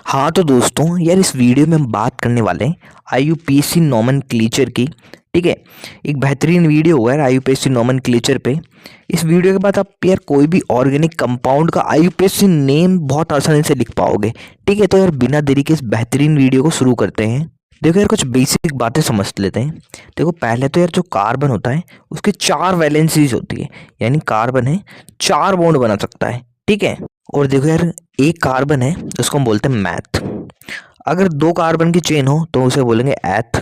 हाँ तो दोस्तों यार इस वीडियो में हम बात करने वाले हैं आईयूपीएसी नोमेनक्लेचर की। ठीक है, एक बेहतरीन वीडियो हुआ है आईयूपीएसी नोमेनक्लेचर पे। इस वीडियो के बाद आप यार कोई भी ऑर्गेनिक कंपाउंड का आईयूपीएसी नेम बहुत आसानी से लिख पाओगे। ठीक है, तो यार बिना देरी के इस बेहतरीन वीडियो को शुरू करते हैं। देखो यार कुछ बेसिक बातें समझ लेते हैं। देखो पहले तो यार जो कार्बन होता है उसके 4 वैलेंसीज होती है, यानी कार्बन है 4 बॉन्ड बना सकता है। ठीक है, और देखो यार एक कार्बन है उसको हम बोलते हैं मैथ। अगर 2 कार्बन की चेन हो तो उसे बोलेंगे एथ।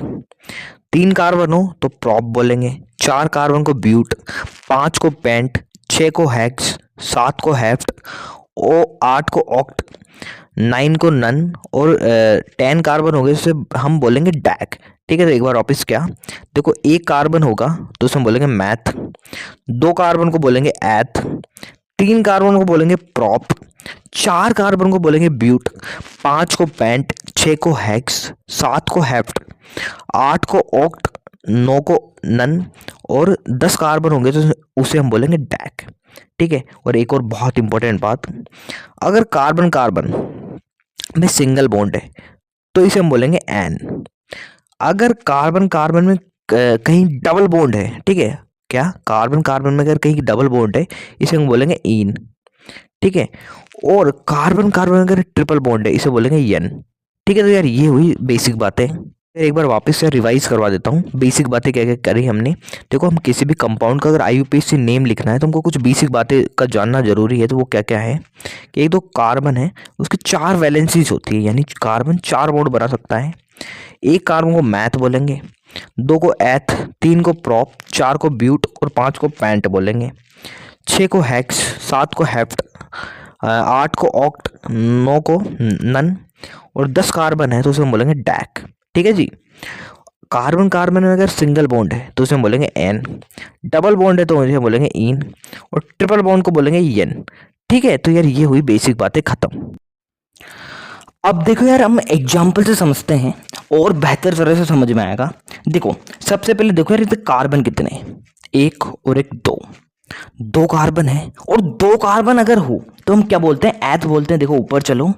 3 कार्बन हो तो प्रॉप बोलेंगे। 4 कार्बन को ब्यूट, 5 को पेंट, 6 को हेक्स, 7 को हेफ्ट, 8 को ऑक्ट, 9 को नन और 10 कार्बन हो गए उसे हम बोलेंगे डैक। ठीक है, तो एक बार वापस क्या, देखो एक कार्बन होगा तो उसे हम बोलेंगे मैथ, 2 कार्बन को बोलेंगे एथ, 3 कार्बन को बोलेंगे प्रॉप, 4 कार्बन को बोलेंगे ब्यूट, 5 को पेंट, 6 को हेक्स, 7 को हेफ्ट, 8 को ऑक्ट, 9 को नन और 10 कार्बन होंगे तो उसे हम बोलेंगे डैक। ठीक है, और एक और बहुत इंपॉर्टेंट बात, अगर कार्बन कार्बन में सिंगल बॉन्ड है तो इसे हम बोलेंगे एन। अगर कार्बन कार्बन में कहीं डबल बॉन्ड है, ठीक है, क्या कार्बन कार्बन में अगर कहीं डबल बॉन्ड है इसे हम बोलेंगे इन। ठीक है, और कार्बन कार्बन अगर ट्रिपल बॉन्ड है इसे बोलेंगे यन। ठीक है, तो यार ये हुई बेसिक बातें। एक बार वापस से रिवाइज करवा देता हूँ बेसिक बातें क्या क्या करी हमने। देखो हम किसी भी कंपाउंड का अगर आईयूपीएसी नेम लिखना है तो हमको कुछ बेसिक बातें का जानना जरूरी है। तो वो क्या क्या है कि एक तो कार्बन है उसकी 4 वैलेंसीज होती है, यानी कार्बन 4 बॉन्ड बना सकता है। एक कार्बन को मैथ बोलेंगे, 2 को एथ, 3 को प्रॉप, 4 को ब्यूट और 5 को पैंट बोलेंगे, 6 को हेक्स, 7 को हेफ्ट, 8 को ऑक्ट, 9 को नन और 10 कार्बन है तो उसे हम बोलेंगे डैक। ठीक है जी। कार्बन कार्बन में अगर सिंगल बॉन्ड है तो उसे हम बोलेंगे एन, डबल बॉन्ड है तो उसे बोलेंगे इन और ट्रिपल बॉन्ड को बोलेंगे यन। ठीक है, तो यार ये हुई बेसिक बातें खत्म। अब देखो यार हम एग्जाम्पल से समझते हैं और बेहतर तरह से समझ में आएगा। देखो सबसे पहले देखो यार इसमें कार्बन कितने हैं, 1 और 1 2। 2 कार्बन है और 2 कार्बन अगर हो तो हम क्या बोलते हैं, एथ बोलते हैं। देखो ऊपर चलो,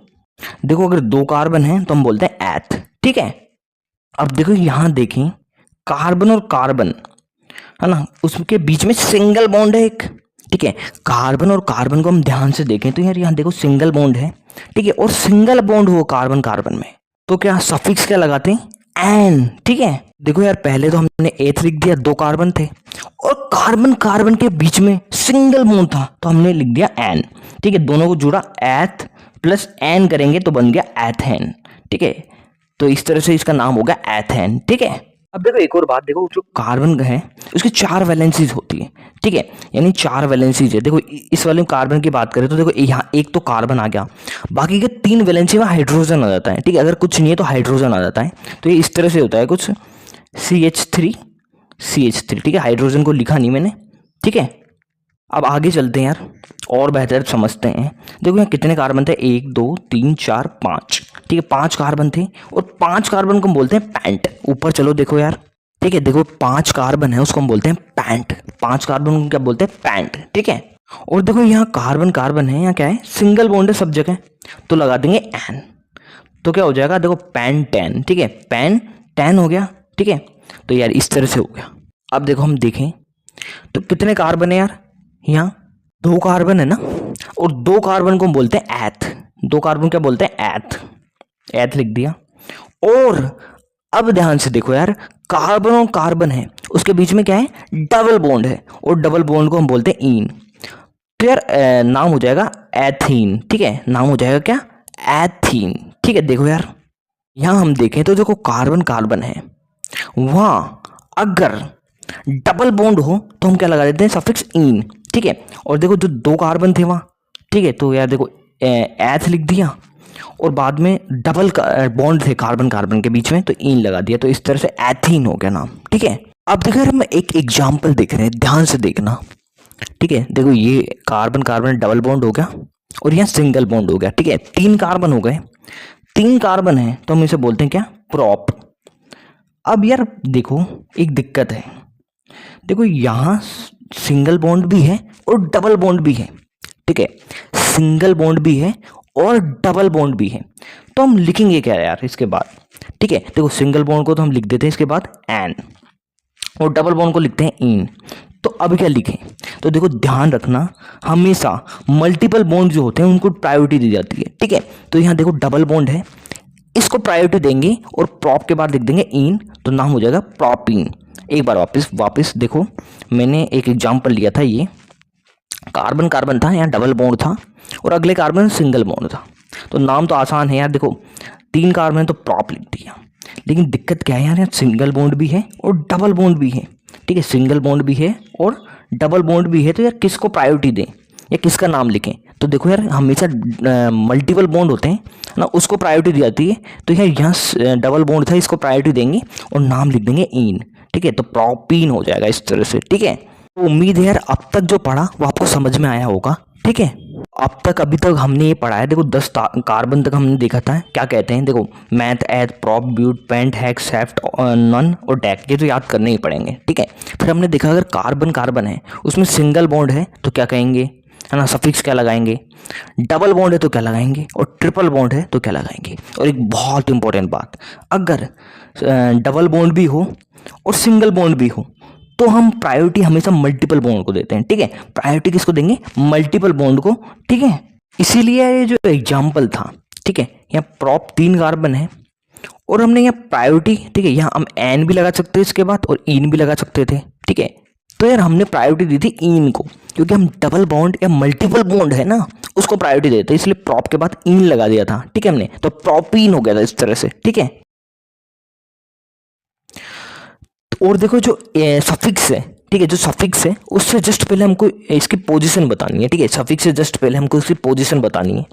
देखो अगर 2 कार्बन है तो हम बोलते हैं एथ। ठीक है, अब देखो यहां देखें कार्बन और कार्बन है ना, उसके बीच में सिंगल बॉन्ड है एक। ठीक है, कार्बन और कार्बन को हम ध्यान से देखें तो यार यहाँ देखो सिंगल बॉन्ड है। ठीक है, और सिंगल बॉन्ड हो कार्बन कार्बन में तो क्या सफिक्स क्या लगाते हैं, एन। ठीक है, देखो यार पहले तो हमने एथ लिख दिया, 2 कार्बन थे और कार्बन कार्बन के बीच में सिंगल बॉन्ड था तो हमने लिख दिया एन। ठीक है, दोनों को जुड़ा एथ प्लस एन करेंगे तो बन गया एथेन। ठीक है, तो इस तरह से इसका नाम हो गया एथेन। ठीक है, अब देखो एक और बात, देखो जो कार्बन है उसकी 4 वैलेंसीज होती है। ठीक है, यानी 4 वैलेंसीज है। देखो इस वाले कार्बन की बात करें तो देखो यहाँ एक तो कार्बन आ गया, बाकी के 3 वैलेंसी में हाइड्रोजन आ जाता है। ठीक है, अगर कुछ नहीं है तो हाइड्रोजन आ जाता है। तो ये इस तरह से होता है कुछ CH3 CH3। ठीक है, हाइड्रोजन को लिखा नहीं मैंने। ठीक है, अब आगे चलते हैं यार और बेहतर समझते हैं। देखो यहाँ कितने कार्बन थे, 1 2 3 4 5। ठीक है, 5 कार्बन थे और 5 कार्बन को हम बोलते हैं पैंट। ऊपर चलो देखो यार, ठीक है, देखो 5 कार्बन है उसको हम बोलते हैं पैंट। 5 कार्बन को क्या बोलते हैं, पैंट। ठीक है, और देखो यहाँ कार्बन कार्बन है, यहाँ क्या है, सिंगल बॉन्ड है सब जगह तो लगा देंगे एन। तो क्या हो जाएगा, देखो पैन 10। ठीक है, पैन 10 हो गया। ठीक है, तो यार इस तरह से हो गया। अब देखो हम देखें तो कितने कार्बन है यार, यहाँ 2 कार्बन है ना, और 2 कार्बन को हम बोलते हैं एथ। 2 कार्बन क्या बोलते हैं, एथ। एथ लिख दिया। और अब ध्यान से देखो यार, कार्बन और कार्बन है उसके बीच में क्या है, डबल बॉन्ड है और डबल बॉन्ड को हम बोलते हैं इन। तो यार नाम हो जाएगा एथीन। ठीक है, नाम हो जाएगा क्या, एथीन। ठीक है, देखो यार यहाँ हम देखें तो देखो कार्बन कार्बन है, वहां अगर डबल बॉन्ड हो तो हम क्या लगा देते हैं, सफिक्स इन। ठीक है, और देखो जो 2 कार्बन थे वहां, ठीक है, तो यार देखो एथ लिख दिया और बाद में डबल बॉन्ड थे कार्बन कार्बन के बीच में तो इन लगा दिया, तो इस तरह से एथीन हो गया नाम। ठीक है, अब देखो यार हम एक एग्जाम्पल देख रहे हैं, ध्यान से देखना। ठीक है, देखो ये कार्बन कार्बन डबल बॉन्ड हो गया और यहाँ सिंगल बॉन्ड हो गया। ठीक है, 3 कार्बन हो गए, 3 कार्बन है तो हम इसे बोलते हैं क्या, प्रॉप। अब यार देखो एक दिक्कत है, देखो यहाँ सिंगल बॉन्ड भी है और डबल बॉन्ड भी है। ठीक है, सिंगल बॉन्ड भी है और डबल बॉन्ड भी है। तो हम लिखेंगे क्या यार इसके बाद, ठीक है। देखो सिंगल बॉन्ड को तो हम लिख देते हैं इसके बाद एन, और डबल बॉन्ड को लिखते हैं इन। तो अब क्या लिखें, तो देखो ध्यान रखना हमेशा मल्टीपल बॉन्ड जो होते हैं उनको प्रायोरिटी दी जाती है, ठीक है। तो यहाँ देखो डबल बॉन्ड है, इसको प्रायोरिटी देंगे और प्रॉप के बाद लिख देंगे इन, तो नाम हो जाएगा प्रोपीन। एक बार वापस देखो, मैंने एक एग्जाम्पल लिया था, ये कार्बन कार्बन था, यहाँ डबल बॉन्ड था और अगले कार्बन सिंगल बॉन्ड था। तो नाम तो आसान है यार, देखो 3 कार्बन है तो प्रॉप लिख दिया। लेकिन दिक्कत क्या है यार, यहाँ सिंगल बॉन्ड भी है और डबल बॉन्ड भी है, ठीक है। सिंगल बॉन्ड भी है और डबल बॉन्ड भी है, तो यार किसको प्रायोरिटी दें या किसका नाम लिखें। तो देखो यार हमेशा मल्टीपल बॉन्ड होते हैं ना, उसको प्रायोरिटी दी जाती है। तो यार यहाँ डबल बॉन्ड था, इसको प्रायोरिटी देंगे और नाम लिख देंगे इन, ठीक है। तो प्रोपीन हो जाएगा इस तरह से, ठीक है। तो उम्मीद है यार अब तक जो पढ़ा वो आपको समझ में आया होगा, ठीक है। अभी तक हमने ये पढ़ा है, देखो 10 कार्बन तक हमने देखा था क्या कहते हैं। देखो meth, eth, prop, but, pent, hex, hept, non और डेक, ये तो याद करने ही पड़ेंगे, ठीक है। फिर हमने देखा अगर कार्बन कार्बन है उसमें सिंगल बॉन्ड है तो क्या कहेंगे, है ना, सफिक्स क्या लगाएंगे। डबल बॉन्ड है तो क्या लगाएंगे, और ट्रिपल बॉन्ड है तो क्या लगाएंगे। और एक बहुत इंपॉर्टेंट बात, अगर डबल बॉन्ड भी हो और सिंगल बॉन्ड भी हो तो हम प्रायोरिटी हमेशा मल्टीपल बॉन्ड को देते हैं, ठीक है। प्रायोरिटी किसको देंगे, मल्टीपल बॉन्ड को, ठीक है। इसीलिए ये जो एग्जाम्पल था, ठीक है, यहाँ प्रॉप 3 कार्बन है और हमने यहाँ प्रायोरिटी, ठीक है, यहाँ हम एन भी लगा सकते थे इसके बाद और इन भी लगा सकते थे, ठीक है। तो यार हमने प्रायोरिटी दी थी इन को, क्योंकि हम डबल बॉन्ड या मल्टीपल बॉन्ड है ना उसको प्रायोरिटी देते, इसलिए प्रॉप के बाद इन लगा दिया था, ठीक है हमने। तो प्रोपीन हो गया था इस तरह से, ठीक है। और देखो जो सफिक्स है, ठीक है, जो सफिक्स है उससे जस्ट पहले हमको इसकी पोजीशन बतानी है, ठीक है। सफिक्स से जस्ट पहले हमको इसकी पोजीशन बतानी है।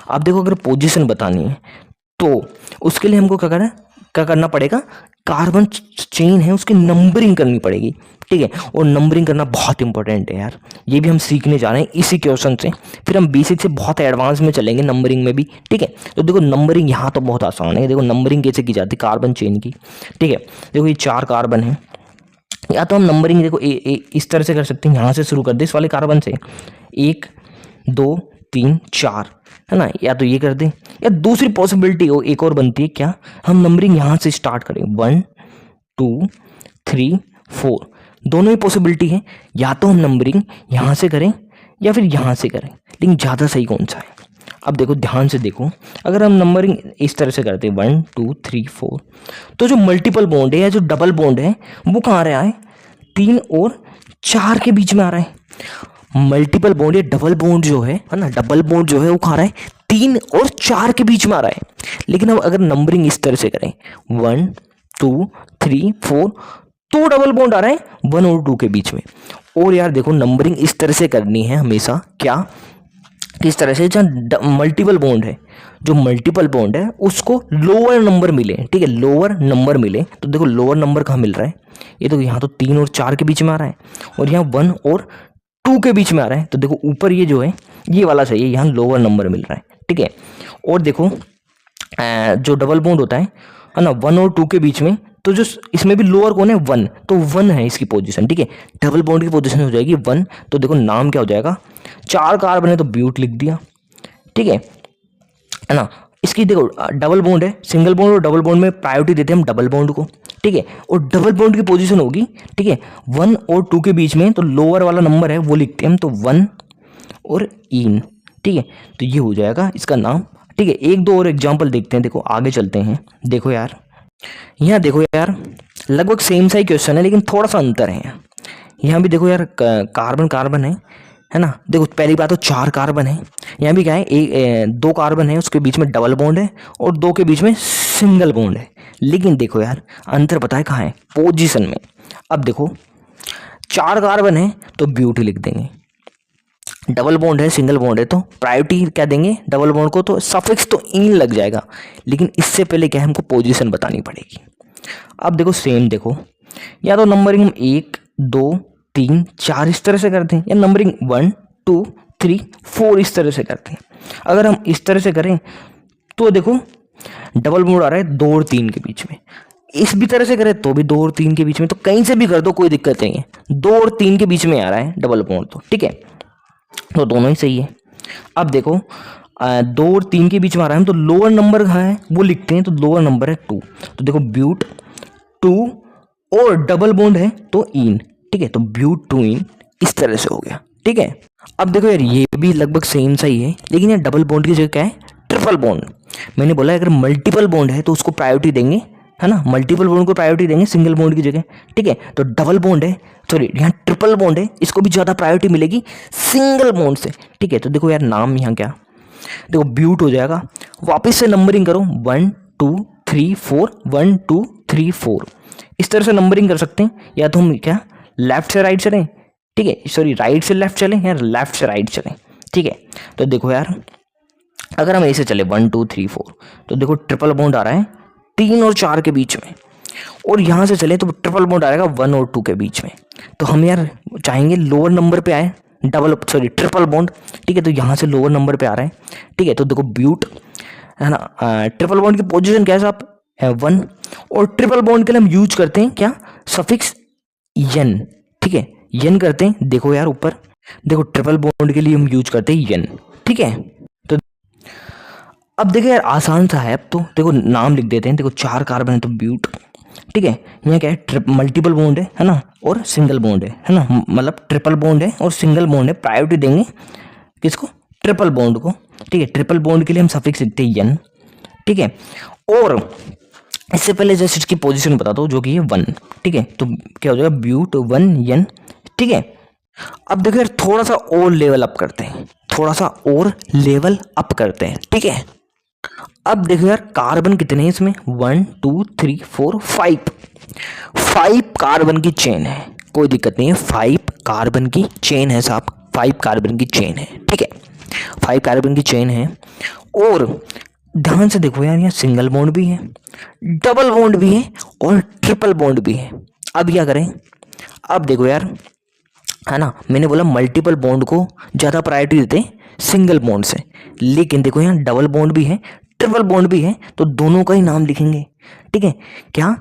आप देखो अगर पोजीशन बतानी है तो उसके लिए हमको क्या करना पड़ेगा, कार्बन चेन है उसकी नंबरिंग करनी पड़ेगी, ठीक है। और नंबरिंग करना बहुत इंपॉर्टेंट है यार, ये भी हम सीखने जा रहे हैं इसी क्वेश्चन से। फिर हम बेसिक से बहुत एडवांस में चलेंगे नंबरिंग में भी, ठीक है। तो देखो नंबरिंग यहाँ तो बहुत आसान है, देखो नंबरिंग कैसे की जाती है कार्बन चेन की, ठीक है। देखो ये 4 कार्बन है, या तो हम नंबरिंग देखो इस तरह से कर सकते हैं, यहाँ से शुरू कर दे इस वाले कार्बन से 1 2 3 4, है ना, या तो ये कर दें, या दूसरी पॉसिबिलिटी हो एक और बनती है क्या, हम नंबरिंग यहाँ से स्टार्ट करें 1 2 3 4, दोनों ही पॉसिबिलिटी है। या तो हम नंबरिंग यहाँ से करें या फिर यहाँ से करें, लेकिन ज़्यादा सही कौन सा है। अब देखो ध्यान से देखो, अगर हम नंबरिंग इस तरह से करते हैं 1 2 3 4, तो जो मल्टीपल बॉन्ड है या जो डबल बॉन्ड है वो कहाँ आ रहा है, 3 और 4 के बीच में आ रहा है। मल्टीपल बॉन्ड या डबल बॉन्ड जो है ना, डबल बॉन्ड जो है वो कहाँ आ रहा है, 3 और 4 के बीच में आ रहा है। लेकिन अब अगर नंबरिंग इस तरह से करें 1 2 3 4, तो डबल बॉन्ड आ रहा है 1 और 2 के बीच में। और यार देखो नंबरिंग इस तरह से करनी है हमेशा, क्या, किस तरह से, जहाँ मल्टीपल बॉन्ड है, जो मल्टीपल बॉन्ड है उसको लोअर नंबर मिले, ठीक है, लोअर नंबर मिले। तो देखो लोअर नंबर कहाँ मिल रहा है, ये तो यहाँ तो 3 और 4 के बीच में आ रहा है और यहाँ 1 और 2 के बीच में आ रहा है। तो देखो ऊपर ये जो है ये वाला सही है, यहाँ लोअर नंबर मिल रहा है, ठीक है। और देखो जो डबल बॉन्ड होता है ना 1 और 2 के बीच में, तो जो इसमें भी लोअर कौन है 1, तो 1 है इसकी पोजीशन, ठीक है। डबल बॉन्ड की पोजीशन हो जाएगी 1। तो देखो नाम क्या हो जाएगा, 4 कार्बन है तो ब्यूट लिख दिया, ठीक है ना। इसकी देखो डबल बॉन्ड है, सिंगल बॉन्ड और डबल बॉन्ड में प्रायोरिटी देते हैं हम डबल बॉन्ड को, ठीक है। और डबल बॉन्ड की पोजीशन होगी, ठीक है, 1 और 2 के बीच में, तो लोअर वाला नंबर है वो लिखते हैं हम, तो 1 और इन, ठीक है। तो ये हो जाएगा इसका नाम, ठीक है। 1 2 और एग्जाम्पल देखते हैं, देखो आगे चलते हैं। देखो यार यहाँ देखो यार लगभग सेम सा ही क्वेश्चन है लेकिन थोड़ा सा अंतर है। यहाँ भी देखो यार कार्बन कार्बन है ना। देखो पहली बात तो 4 कार्बन है, यहाँ भी क्या है 2 कार्बन है उसके बीच में डबल बॉन्ड है और 2 के बीच में सिंगल बॉन्ड है। लेकिन देखो यार अंतर पता है कहाँ है, पोजीशन में। अब देखो 4 कार्बन है तो ब्यूटी लिख देंगे, डबल बॉन्ड है सिंगल बॉन्ड है तो प्रायोरिटी क्या देंगे डबल बॉन्ड को, तो सफिक्स तो इन लग जाएगा। लेकिन इससे पहले क्या है हमको पोजीशन बतानी पड़ेगी। अब देखो सेम देखो, या तो नंबरिंग हम 1 2 3 4 इस तरह से करते हैं, या नंबरिंग 1 2 3 4 इस तरह से करते हैं। अगर हम इस तरह से करें तो देखो डबल बॉन्ड आ रहा है 2 और 3 के बीच में, इस भी तरह से करें तो भी 2 और 3 के बीच में, तो कहीं से भी कर दो कोई दिक्कत नहीं है, 2 और 3 के बीच में आ रहा है डबल बॉन्ड तो, ठीक है। तो दोनों ही सही है। अब देखो 2 और 3 के बीच में आ रहा है तो लोअर नंबर है वो लिखते हैं, तो लोअर नंबर है 2। तो देखो ब्यूट 2 और डबल बॉन्ड है तो इन, ठीक है, तो ब्यूट 2 इन इस तरह से हो गया, ठीक है। अब देखो यार ये भी लगभग सेम सा ही है, लेकिन यार डबल बॉन्ड की जगह क्या है, ट्रिपल बॉन्ड। मैंने बोला अगर मल्टीपल बॉन्ड है तो उसको प्रायोरिटी देंगे, है ना, मल्टीपल बॉन्ड को प्रायोरिटी देंगे सिंगल बॉन्ड की जगह, ठीक है। तो डबल बॉन्ड है, सॉरी यहाँ ट्रिपल बॉन्ड है, इसको भी ज़्यादा प्रायोरिटी मिलेगी सिंगल बॉन्ड से, ठीक है। तो देखो यार नाम यहाँ क्या, देखो ब्यूट हो जाएगा, वापस से नंबरिंग करो 1 2 3 4 1 2 3 4 इस तरह से नंबरिंग कर सकते हैं, या तो हम क्या लेफ्ट से राइट चलें, ठीक है, सॉरी राइट से लेफ्ट चलें या लेफ्ट से राइट चलें, ठीक है। तो देखो यार अगर हम ऐसे चले 1 2 3 4 तो देखो ट्रिपल बॉन्ड आ रहा है 3 और 4 के बीच में, और यहाँ से चले तो ट्रिपल बॉन्ड आएगा 1 और 2 के बीच में। तो हम यार चाहेंगे लोअर नंबर पे आए ट्रिपल बॉन्ड, ठीक है। तो यहाँ से लोअर नंबर पे आ रहा है, ठीक है। तो देखो ब्यूट है ना, ट्रिपल बॉन्ड की पोजीशन क्या है साहब, है 1, और ट्रिपल बॉन्ड के लिए हम यूज करते हैं क्या, सफिक्स यन, ठीक है, यन करते हैं। देखो यार ऊपर देखो ट्रिपल बॉन्ड के लिए हम यूज करते हैं यन, ठीक है। तो अब देखो यार आसान सा है, अब तो देखो नाम लिख देते हैं, देखो 4 कार्बन है तो ब्यूट, ठीक है। यहाँ क्या है, मल्टीपल बॉन्ड है ना, और सिंगल बॉन्ड है ना, मतलब ट्रिपल बॉन्ड है और सिंगल बॉन्ड है, प्रायोरिटी देंगे किसको, ट्रिपल बॉन्ड को, ठीक है। ट्रिपल बॉन्ड के लिए हम सफिक्स लिखते हैं यन, ठीक है। और इससे पहले जैसे इसकी पोजीशन बता दो जो कि है 1, ठीक है। तो क्या हो जाएगा ब्यूट 1 यन, ठीक है। अब देखो यार थोड़ा सा और लेवल अप करते हैं, थोड़ा सा और लेवल अप करते हैं, ठीक है। अब देखो यार कार्बन कितने हैं इसमें, 1 2 3 4 5 कार्बन की चेन है, कोई दिक्कत नहीं है, 5 कार्बन की चेन है साहब, 5 कार्बन की चेन है, ठीक है, 5 कार्बन की चेन है। और ध्यान से देखो यार यहाँ सिंगल बॉन्ड भी है, डबल बॉन्ड भी है और ट्रिपल बॉन्ड भी है। अब क्या करें, अब देखो यार है ना, मैंने बोला मल्टीपल बॉन्ड को ज़्यादा प्रायोरिटी देते हैं सिंगल बॉन्ड से, लेकिन देखो यहाँ डबल बॉन्ड भी है ट्रिपल बॉन्ड भी है, तो दोनों का ही नाम लिखेंगे, ठीक है। क्या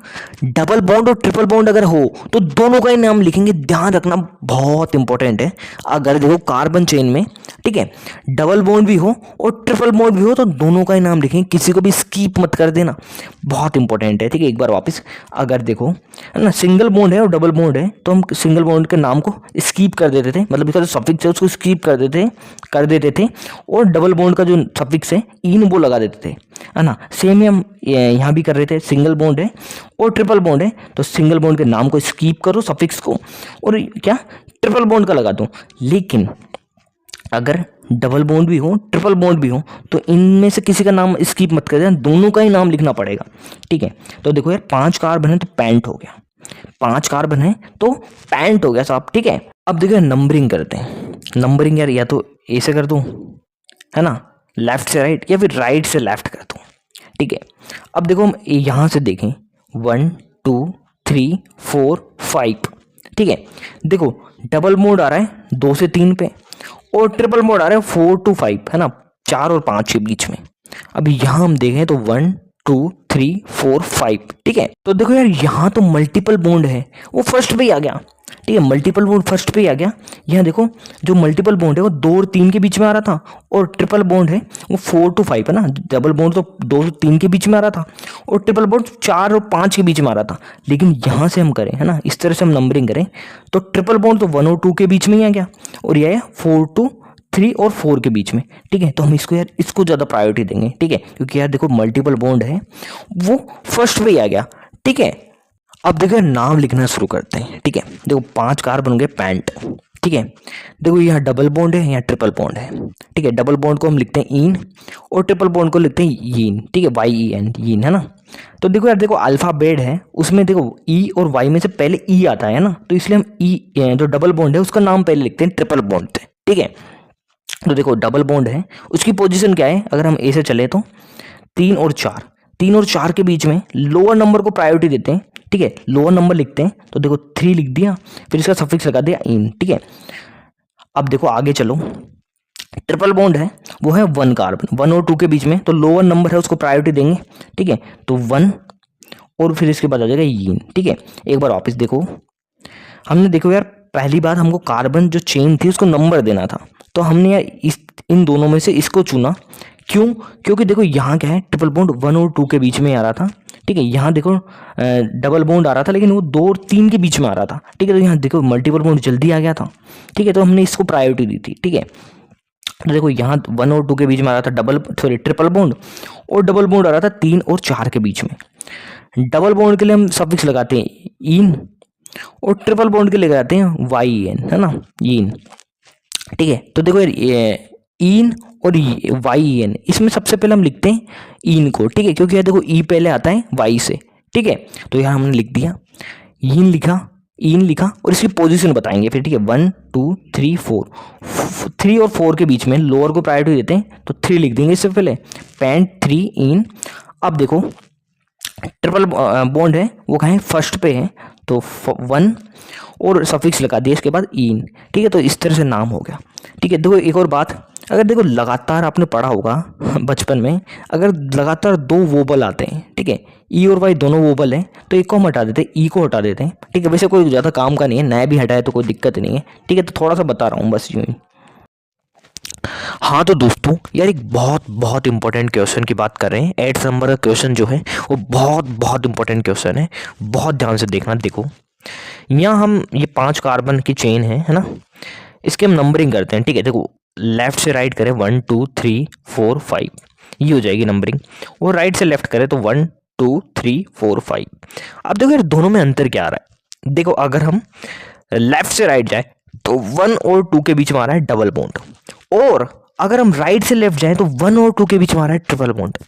डबल बॉन्ड और ट्रिपल बॉन्ड अगर हो तो दोनों का ही नाम लिखेंगे, ध्यान रखना बहुत इंपॉर्टेंट है। अगर देखो कार्बन चेन में, ठीक है, डबल बॉन्ड भी हो और ट्रिपल बॉन्ड भी हो तो दोनों का ही नाम लिखेंगे, किसी को भी स्कीप मत कर देना, बहुत इंपॉर्टेंट है, ठीक है। एक बार वापस अगर देखो है ना, सिंगल बॉन्ड है और डबल बॉन्ड है तो हम सिंगल बॉन्ड के नाम को स्कीप कर देते थे, मतलब इसका जो सफिक्स है उसको स्कीप कर देते थे और डबल बॉन्ड का जो सफिक्स है इन वो लगा देते थे, है ना। सेम ही हम यहाँ भी कर रहे थे, सिंगल बॉन्ड है और ट्रिपल बॉन्ड है तो सिंगल बॉन्ड के नाम को स्कीप करो सफिक्स को और क्या ट्रिपल बॉन्ड का लगा दो। लेकिन अगर डबल बॉन्ड भी हो ट्रिपल बॉन्ड भी हो तो इनमें से किसी का नाम स्कीप मत कर देना, दोनों का ही नाम लिखना पड़ेगा, ठीक है। तो देखो यार 5 कार्बन है तो पैंट हो गया, 5 कार्बन है तो पैंट हो गया साहब, ठीक है। अब देखो नंबरिंग करते हैं, नंबरिंग यार या तो ऐसे कर दूं, है ना, लेफ्ट से राइट या फिर राइट से लेफ्ट कर दूं, ठीक है। अब देखो हम यहाँ से देखें 1 2 3 4 5, ठीक है। देखो डबल मोड आ रहा है 2 से 3 पे और ट्रिपल मोड आ रहा है 4 to 5, है ना, 4 और 5 के बीच में। अब यहाँ हम देखें तो 1 2 3 4 5, ठीक है। तो देखो यार यहाँ तो मल्टीपल बॉन्ड है वो फर्स्ट पे ही आ गया, ठीक है, मल्टीपल बॉन्ड फर्स्ट पे ही आ गया। यहाँ देखो जो मल्टीपल बॉन्ड है वो 2 और 3 के बीच में आ रहा था और ट्रिपल बॉन्ड है वो 4 to 5, है ना। डबल बॉन्ड तो 2 से 3 के बीच में आ रहा था और ट्रिपल बॉन्ड 4 और 5 के बीच में आ रहा था। लेकिन यहाँ से हम करें, है ना, इस तरह से हम नंबरिंग करें तो ट्रिपल बॉन्ड तो 1 और 2 के बीच में ही आ गया और यह है 4 to 3 और 4 के बीच में, ठीक है। तो हम इसको यार इसको ज़्यादा प्रायोरिटी देंगे, ठीक है, क्योंकि यार देखो मल्टीपल बॉन्ड है वो फर्स्ट पे ही आ गया, ठीक है। अब देखो नाम लिखना शुरू करते हैं, ठीक है। देखो 5 कार्बन होंगे पैंट, ठीक है। देखो यहाँ डबल बॉन्ड है, यहाँ ट्रिपल बॉन्ड है, ठीक है। डबल बॉन्ड को हम लिखते हैं इन और ट्रिपल बॉन्ड को लिखते हैं यीन, ठीक है, YEN यीन, है ना। तो देखो यार देखो अल्फाबेट है उसमें देखो E और Y में से पहले E आता है ना, तो इसलिए हम E जो डबल बॉन्ड है उसका नाम पहले लिखते हैं ट्रिपल बॉन्ड से, ठीक है। तो देखो डबल बॉन्ड है उसकी पोजीशन क्या है, अगर हम ए से चले तो 3 और 4 के बीच में लोअर नंबर को प्रायोरिटी देते हैं, ठीक है, लोअर नंबर लिखते हैं। तो देखो 3 लिख दिया फिर इसका सफिक्स लगा दिया इन, ठीक है। अब देखो आगे चलो, ट्रिपल बॉन्ड है वो है 1 कार्बन, 1 और 2 के बीच में, तो लोअर नंबर है उसको प्रायोरिटी देंगे, ठीक है। तो 1 और फिर इसके बाद आ जाएगा यीन, ठीक है। एक बार वापस देखो, हमने देखो यार पहली बार हमको कार्बन जो चेन थी उसको नंबर देना था, तो हमने यार इन दोनों में से इसको चुना क्यों? क्योंकि देखो यहाँ क्या है, ट्रिपल बॉन्ड 1 और 2 के बीच में आ रहा था, ठीक है। यहाँ देखो डबल बॉन्ड आ रहा था, लेकिन वो 2 और 3 के बीच में आ रहा था, ठीक है। तो यहाँ देखो मल्टीपल बॉन्ड जल्दी आ गया था, ठीक है। तो हमने इसको प्रायोरिटी दी थी, ठीक है। तो देखो यहाँ 1 और 2 के बीच में आ रहा था ट्रिपल बॉन्ड, और डबल बॉन्ड आ रहा था 3 और 4 के बीच में। डबल बॉन्ड के लिए हम सफिक्स लगाते हैं इन, और ट्रिपल बॉन्ड के लिए लगाते हैं वाई एन, है ना, इन, ठीक है। तो देखो यार इन और वाई एन, इसमें सबसे पहले हम लिखते हैं इन को, ठीक है, क्योंकि यार देखो ई पहले आता है वाई से, ठीक है। तो यहाँ हमने लिख दिया, इन लिखा, इन लिखा, और इसकी पोजीशन बताएंगे फिर, ठीक है। 1 2 3 4, 3 और 4 के बीच में लोअर को प्रायोरिटी देते हैं, तो 3 लिख देंगे इससे पहले, पैंट 3 इन। अब देखो ट्रिपल बॉन्ड है वो कहाँ है, फर्स्ट पे है, तो 1 और सफिक्स लगा दिया इसके बाद इन, ठीक है। तो इस तरह से नाम हो गया, ठीक है। देखो एक और बात, अगर देखो लगातार आपने पढ़ा होगा बचपन में, अगर लगातार 2 वोबल आते हैं, ठीक है, ई और वाई दोनों वोबल हैं, तो एक को हम हटा देते हैं, ई को हटा देते हैं, ठीक है। वैसे कोई ज़्यादा काम का नहीं है, नया भी हटाए तो कोई दिक्कत नहीं है, ठीक है। तो थोड़ा सा बता रहा हूँ बस यूँ ही। हाँ तो दोस्तों यार एक बहुत बहुत इंपॉर्टेंट क्वेश्चन की बात कर रहे हैं। 8 नंबर का क्वेश्चन जो है वो बहुत बहुत इंपॉर्टेंट क्वेश्चन है, बहुत ध्यान से देखना। देखो यहाँ हम ये 5 कार्बन की चेन है ना, इसके हम नंबरिंग करते हैं, ठीक है। देखो लेफ्ट से राइट करें 1 2 3 4 5, ये हो जाएगी नंबरिंग, और राइट से लेफ्ट करें तो 1 2 3 4 5। अब देखो यार दोनों में अंतर क्या आ रहा है। देखो अगर हम लेफ्ट से राइट जाए तो 1 और 2 के बीच में आ रहा है डबल बॉन्ड, और अगर हम राइट से लेफ्ट जाएं तो 1 और 2 के बीच में आ रहा है ट्रिपल बॉन्ड।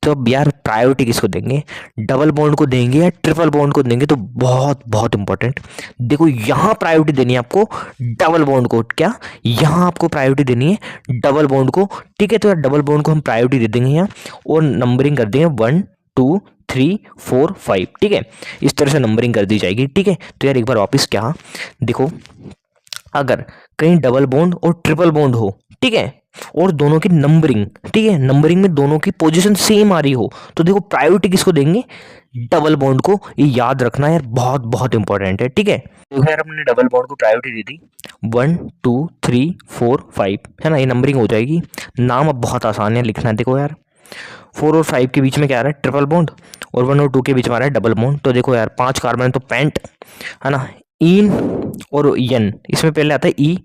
तो अब यार प्रायोरिटी किसको देंगे, डबल बॉन्ड को देंगे या ट्रिपल बॉन्ड को देंगे? तो बहुत बहुत इंपॉर्टेंट, देखो यहाँ प्रायोरिटी देनी है आपको डबल बॉन्ड को, क्या यहाँ आपको प्रायोरिटी देनी है डबल बॉन्ड को, ठीक है। तो यार डबल बॉन्ड को हम प्रायोरिटी दे देंगे यहाँ, और नंबरिंग कर देंगे 1 2 3 4 5, ठीक है। इस तरह से नंबरिंग कर दी जाएगी, ठीक है। तो यार एक बार वापस क्या, देखो अगर कहीं डबल बॉन्ड और ट्रिपल बॉन्ड हो, ठीक है, और दोनों की नंबरिंग, ठीक है, नंबरिंग में दोनों की पोजीशन सेम आ रही हो, तो देखो प्रायोरिटी किसको देंगे, डबल बॉन्ड को। ये याद रखना यार, बहुत बहुत इंपॉर्टेंट है, ठीक है। देखो यार हमने डबल बॉन्ड को प्रायोरिटी दे दी, 1 2 3 4 5, है ना, ये नंबरिंग हो जाएगी। नाम अब बहुत आसान है लिखना है, देखो यार 4 और 5 के बीच में क्या आ रहा है, ट्रिपल बॉन्ड, और 1 और 2 के बीच में आ रहा है डबल बॉन्ड। तो देखो यार 5 कार्बन तो पैंट, है ना, इन और यन, इसमें पहले आता है ई,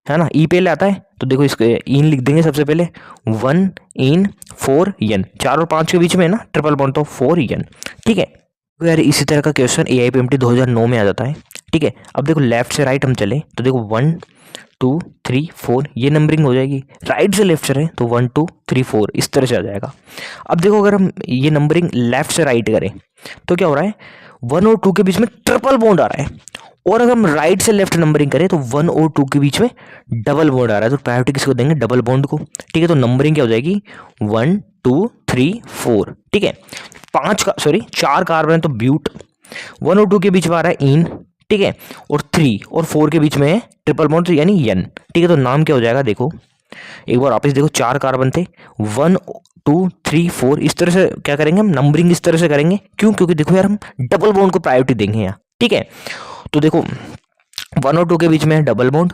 है ना, ई पहले आता है, तो देखो इसको इन लिख देंगे सबसे पहले, 1 इन 4 यन, 4 और 5 के बीच में है ना ट्रिपल बॉन्ड, तो 4 यन, ठीक है। तो यार इसी तरह का क्वेश्चन AIPMT 2009 में आ जाता है, ठीक है। अब देखो लेफ्ट से राइट हम चले तो देखो 1 2 3 4, ये नंबरिंग हो जाएगी। राइट से लेफ्ट चलें तो 1 2 3 4, इस तरह से आ जाएगा। अब देखो अगर हम ये नंबरिंग लेफ्ट से राइट करें तो क्या हो रहा है, 1 और 2 के बीच में ट्रिपल बॉन्ड आ रहा है, और अगर हम राइट से लेफ्ट नंबरिंग करें तो 1 और 2 के बीच में डबल बॉन्ड आ रहा है, तो प्रायोरिटी किसको देंगे, डबल बॉन्ड को, ठीक है। तो नंबरिंग क्या हो जाएगी 1 2 3 4, ठीक है। 4 कार्बन तो ब्यूट, 1 और 2 के बीच में आ रहा है इन, ठीक है, और 3 और 4 के बीच में है ट्रिपल बॉन्ड, तो यानी यन, ठीक है। तो नाम क्या हो जाएगा, देखो एक बार वापस देखो, 4 कार्बन थे, 1 2 3 4, इस तरह से क्या करेंगे हम, नंबरिंग इस तरह से करेंगे, क्यों, क्योंकि देखो यार हम डबल बॉन्ड को प्रायोरिटी देंगे यहाँ, ठीक है। तो देखो 1 और 2 के बीच में है डबल बॉन्ड,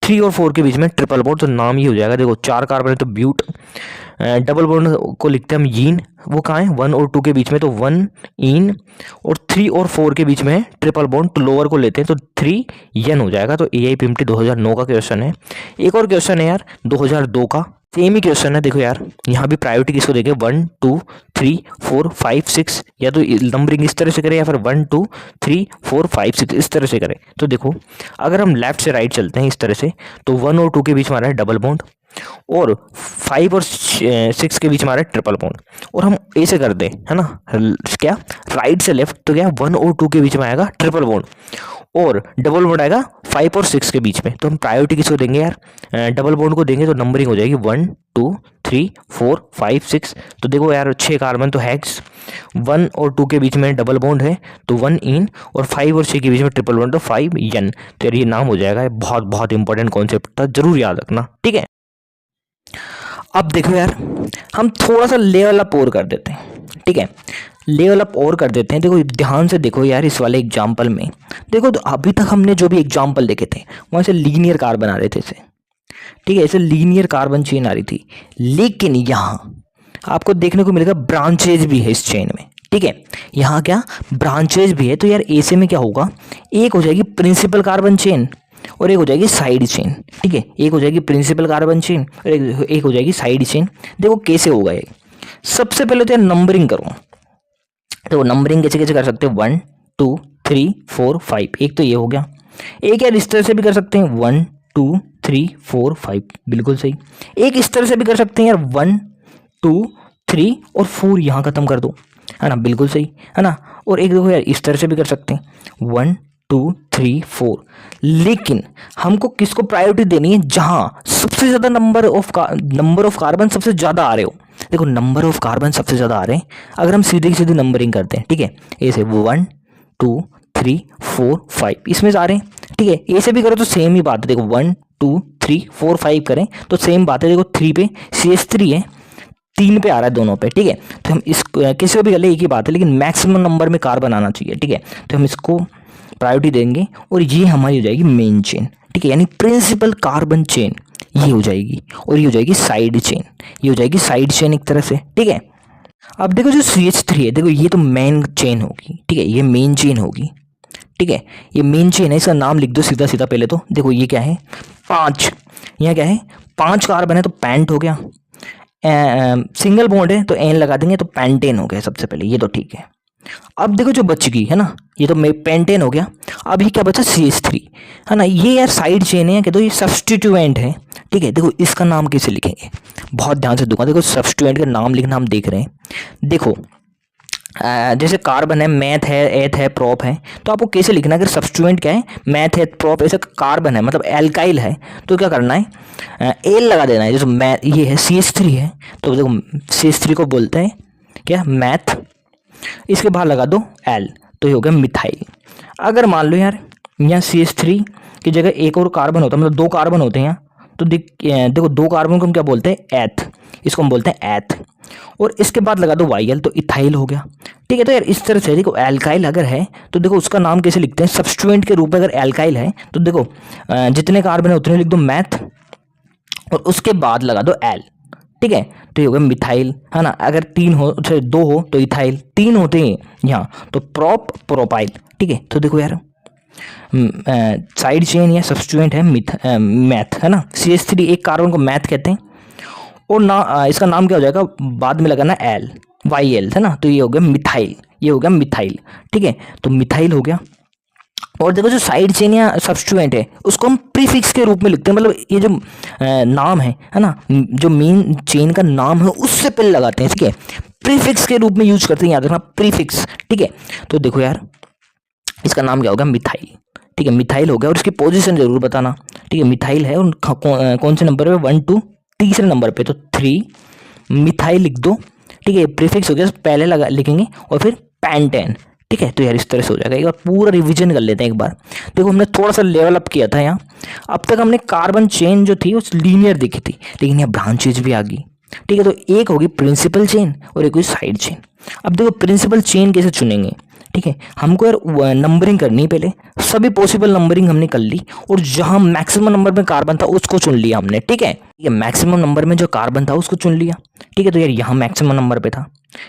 3 और 4 के बीच में ट्रिपल बॉन्ड, तो नाम ये हो जाएगा, देखो 4 कार्बन है तो ब्यूट, डबल बॉन्ड को लिखते हैं हम यीन, वो कहाँ है 1 और 2 के बीच में, तो 1 इन, और 3 और 4 के बीच में है ट्रिपल बॉन्ड, तो लोअर को लेते हैं तो 3 यन हो जाएगा। तो AIPMT 2009 का क्वेश्चन है। एक और क्वेश्चन है यार 2002 का, सेम ही क्वेश्चन है। देखो यार यहाँ भी प्रायोरिटी किसको देंगे, 1 2 3 4 5 6, या तो नंबरिंग इस तरह से करें या फिर 1 2 3 4 5 6 इस तरह से करें। तो देखो अगर हम लेफ्ट से राइट चलते हैं इस तरह से, तो 1 और 2 के बीच में आ रहा है डबल बॉन्ड, और 5 और 6 के बीच में आ रहा है ट्रिपल बॉन्ड, और हम ऐसे कर दें, है ना, क्या राइट से लेफ्ट, तो क्या 1 और 2 के बीच में आएगा ट्रिपल बॉन्ड, और डबल बॉन्ड आएगा 5 और 6 के बीच में। तो हम प्रायोरिटी किसको देंगे यार, डबल बॉन्ड को देंगे, तो नंबरिंग हो जाएगी 1 2 3 4 5 6। तो देखो यार 6 कार्बन तो हेक्स, 1 और 2 के बीच में डबल बॉन्ड है तो 1 इन, और 5 और 6 के बीच में ट्रिपल बॉन्ड, तो 5 यन। तो यार ये नाम हो जाएगा, बहुत बहुत इंपॉर्टेंट कॉन्सेप्ट था, जरूर याद रखना, ठीक है। अब देखो यार हम थोड़ा सा लेवल अप और कर देते हैं, ठीक है, लेवल अप और कर देते हैं। देखो ध्यान से देखो यार इस वाले एग्जाम्पल में, देखो तो अभी तक हमने जो भी एग्जाम्पल देखे थे वहाँ से लीनियर कार्बन आ रहे थे, ठीक है, ऐसे लीनियर कार्बन चेन आ रही थी। लेकिन यहाँ आपको देखने को मिलेगा ब्रांचेज भी है इस चेन में। ठीक है, यहाँ क्या ब्रांचेज भी है। तो यार ऐसे में क्या होगा, एक हो जाएगी प्रिंसिपल कार्बन चेन और एक हो जाएगी साइड चेन। ठीक है, एक हो जाएगी प्रिंसिपल कार्बन चेन और एक हो जाएगी साइड चेन। देखो कैसे होगा ये। सबसे पहले तो यार नंबरिंग करो। तो नंबरिंग कैसे कैसे कर सकते हैं, 1 2 3 4 5। एक तो ये हो गया। एक यार इस तरह से भी कर सकते हैं 1 2 3 4 5, बिल्कुल सही। एक इस तरह से भी कर सकते हैं यार 1 2 3 और 4 यहाँ खत्म कर दो, है ना, बिल्कुल सही, है ना। और एक देखो यार इस तरह से भी कर सकते हैं 1 2 3 4। लेकिन हमको किसको प्रायोरिटी देनी है, जहाँ सबसे ज़्यादा नंबर ऑफ कार्बन सबसे ज़्यादा आ रहे हो। देखो नंबर ऑफ कार्बन सबसे ज़्यादा आ रहे हैं अगर हम सीधी सीधी नंबरिंग करते हैं। ठीक है, ऐसे 1 2 3 4 5 इसमें से आ रहे हैं। ठीक है, ऐसे भी करो तो सेम ही बात है। देखो 1 2 3 4 5 करें तो सेम बात है। देखो 3 पे CH3 है, 3 पे आ रहा है दोनों पे। ठीक है, तो हम इस किसी को भी कर ले एक ही बात है, लेकिन मैक्सिमम नंबर में कार्बन आना चाहिए। ठीक है, तो हम इसको प्रायोरिटी देंगे और ये हमारी हो जाएगी मेन चेन। ठीक है, यानी प्रिंसिपल कार्बन चेन ये हो जाएगी और ये हो जाएगी साइड चेन। ये हो जाएगी साइड चेन एक तरह से। ठीक है, अब देखो जो CH3 है, देखो ये तो मेन चेन होगी। ठीक है, ये मेन चेन होगी। ठीक है, ये मेन चेन है, इसका नाम लिख दो सीधा सीधा। पहले तो देखो ये क्या है 5, यहाँ क्या है 5 कार्बन है तो पैंट हो गया। सिंगल बॉन्ड है तो एन लगा देंगे तो पेंटेन हो गया सबसे पहले, ये तो ठीक है। अब देखो जो बच गई है ना, ये तो पेंटेन हो गया। अब ये क्या बचा CH3, है ना। ये यार साइड चेन है, तो ये सब्सटीट्यूएंट है। ठीक है, देखो इसका नाम कैसे लिखेंगे, बहुत ध्यान से दूंगा। देखो सब्सटीट्यूएंट का नाम लिखना हम देख रहे हैं। देखो जैसे कार्बन है, मैथ है, एथ है, प्रोप है, तो आपको कैसे लिखना है, अगर सब्स्टिट्यूएंट क्या है मैथ है, प्रोप, ऐसे कार्बन है मतलब एल्काइल है, तो क्या करना है एल लगा देना है। जैसे मैथ ये है CH3 है, तो देखो CH3 को बोलते हैं क्या मैथ, इसके बाहर लगा दो एल, तो ये हो गया मिथाइल। अगर मान लो यार यहाँ CH3 की जगह एक और कार्बन होता है, मतलब 2 कार्बन होते हैं यहाँ, तो देखो 2 कार्बन को हम क्या बोलते हैं एथ, इसको हम बोलते हैं एथ, और इसके बाद लगा दो YL तो इथाइल हो गया। ठीक है, तो यार इस तरह से देखो एल्काइल अगर है तो देखो उसका नाम कैसे लिखते हैं, सब्स्टिट्यूएंट के रूप में अगर एल्काइल है तो देखो जितने कार्बन है उतने लिख दो मैथ और उसके बाद लगा दो एल। ठीक है, तो ये हो गया मिथाइल, है ना। अगर 3 हो, 2 हो तो इथाइल, 3 होते हैं यहाँ तो प्रोप प्रोपाइल। ठीक है, तो देखो यार साइड चेन या सब्स्टिट्यूएंट है मैथ, है ना। CH3 एक कार्बन को मैथ कहते हैं और ना इसका नाम क्या हो जाएगा बाद में लगाना एल, YL, है ना। तो ये हो गया मिथाइल, ये हो गया मिथाइल। ठीक है, तो मिथाइल हो गया। और देखो जो साइड चेन या सब्स्टिट्यूएंट है उसको हम प्रीफिक्स के रूप में लिखते हैं, मतलब ये जो नाम है ना, जो मेन चेन का नाम है उससे पहले लगाते हैं। ठीक है, प्रीफिक्स के रूप में यूज करते हैं, याद रखना प्रीफिक्स। ठीक है, तो देखो यार इसका नाम क्या होगा मिथाइल। ठीक है, मिथाइल हो गया और इसकी पोजीशन जरूर बताना। ठीक है, मिथाइल है और कौन से नंबर पे, 1 2 तीसरे नंबर पे, तो 3 मिथाइल लिख दो। ठीक है, प्रीफिक्स हो गया, पहले लगा लिखेंगे और फिर पेंटेन। ठीक है, तो यार इस तरह से हो जाएगा। एक बार पूरा रिवीजन कर लेते हैं एक बार। देखो हमने थोड़ा सा लेवल अप किया था यहाँ। अब तक हमने कार्बन चेन जो थी उस लीनियर देखी थी, लेकिन यहाँ ब्रांचेज भी आ गई। ठीक है, तो एक होगी प्रिंसिपल चेन और एक होगी साइड चेन। अब देखो प्रिंसिपल चेन कैसे चुनेंगे। ठीक है, हमको यार नंबरिंग करनी है, पहले सभी पॉसिबल नंबरिंग हमने कर ली और जहां मैक्सिमम नंबर में कार्बन था उसको चुन लिया हमने। ठीक है, ये मैक्सिमम नंबर में जो कार्बन था उसको चुन लिया। ठीक है, तो यार यहाँ मैक्सिमम नंबर पे था,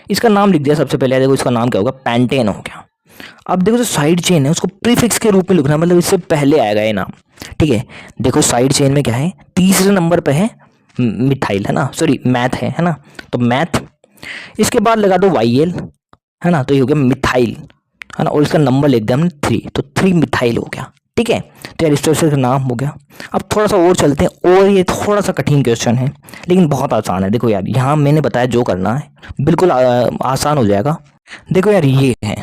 इसका नाम लिख दिया सबसे पहले। देखो इसका नाम क्या होगा पेंटेन हो गया। अब देखो जो साइड चेन है उसको प्रीफिक्स के रूप में लिखना, मतलब इससे पहले आएगा ये नाम। ठीक है, देखो साइड चेन में क्या है, तीसरे नंबर पे है मिथाइल, है ना, सॉरी मैथ है ना, तो मैथ, इसके बाद लगा दो YL, है ना, तो ये हो गया मिथाइल, है ना, और इसका नंबर लिख दिया हमने 3, तो 3 मिथाइल हो गया। ठीक है, तो यार इस तरह से नाम हो गया। अब थोड़ा सा और चलते हैं, और ये थोड़ा सा कठिन क्वेश्चन है लेकिन बहुत आसान है। देखो यार यहाँ मैंने बताया जो करना है बिल्कुल आसान हो जाएगा। देखो यार ये है,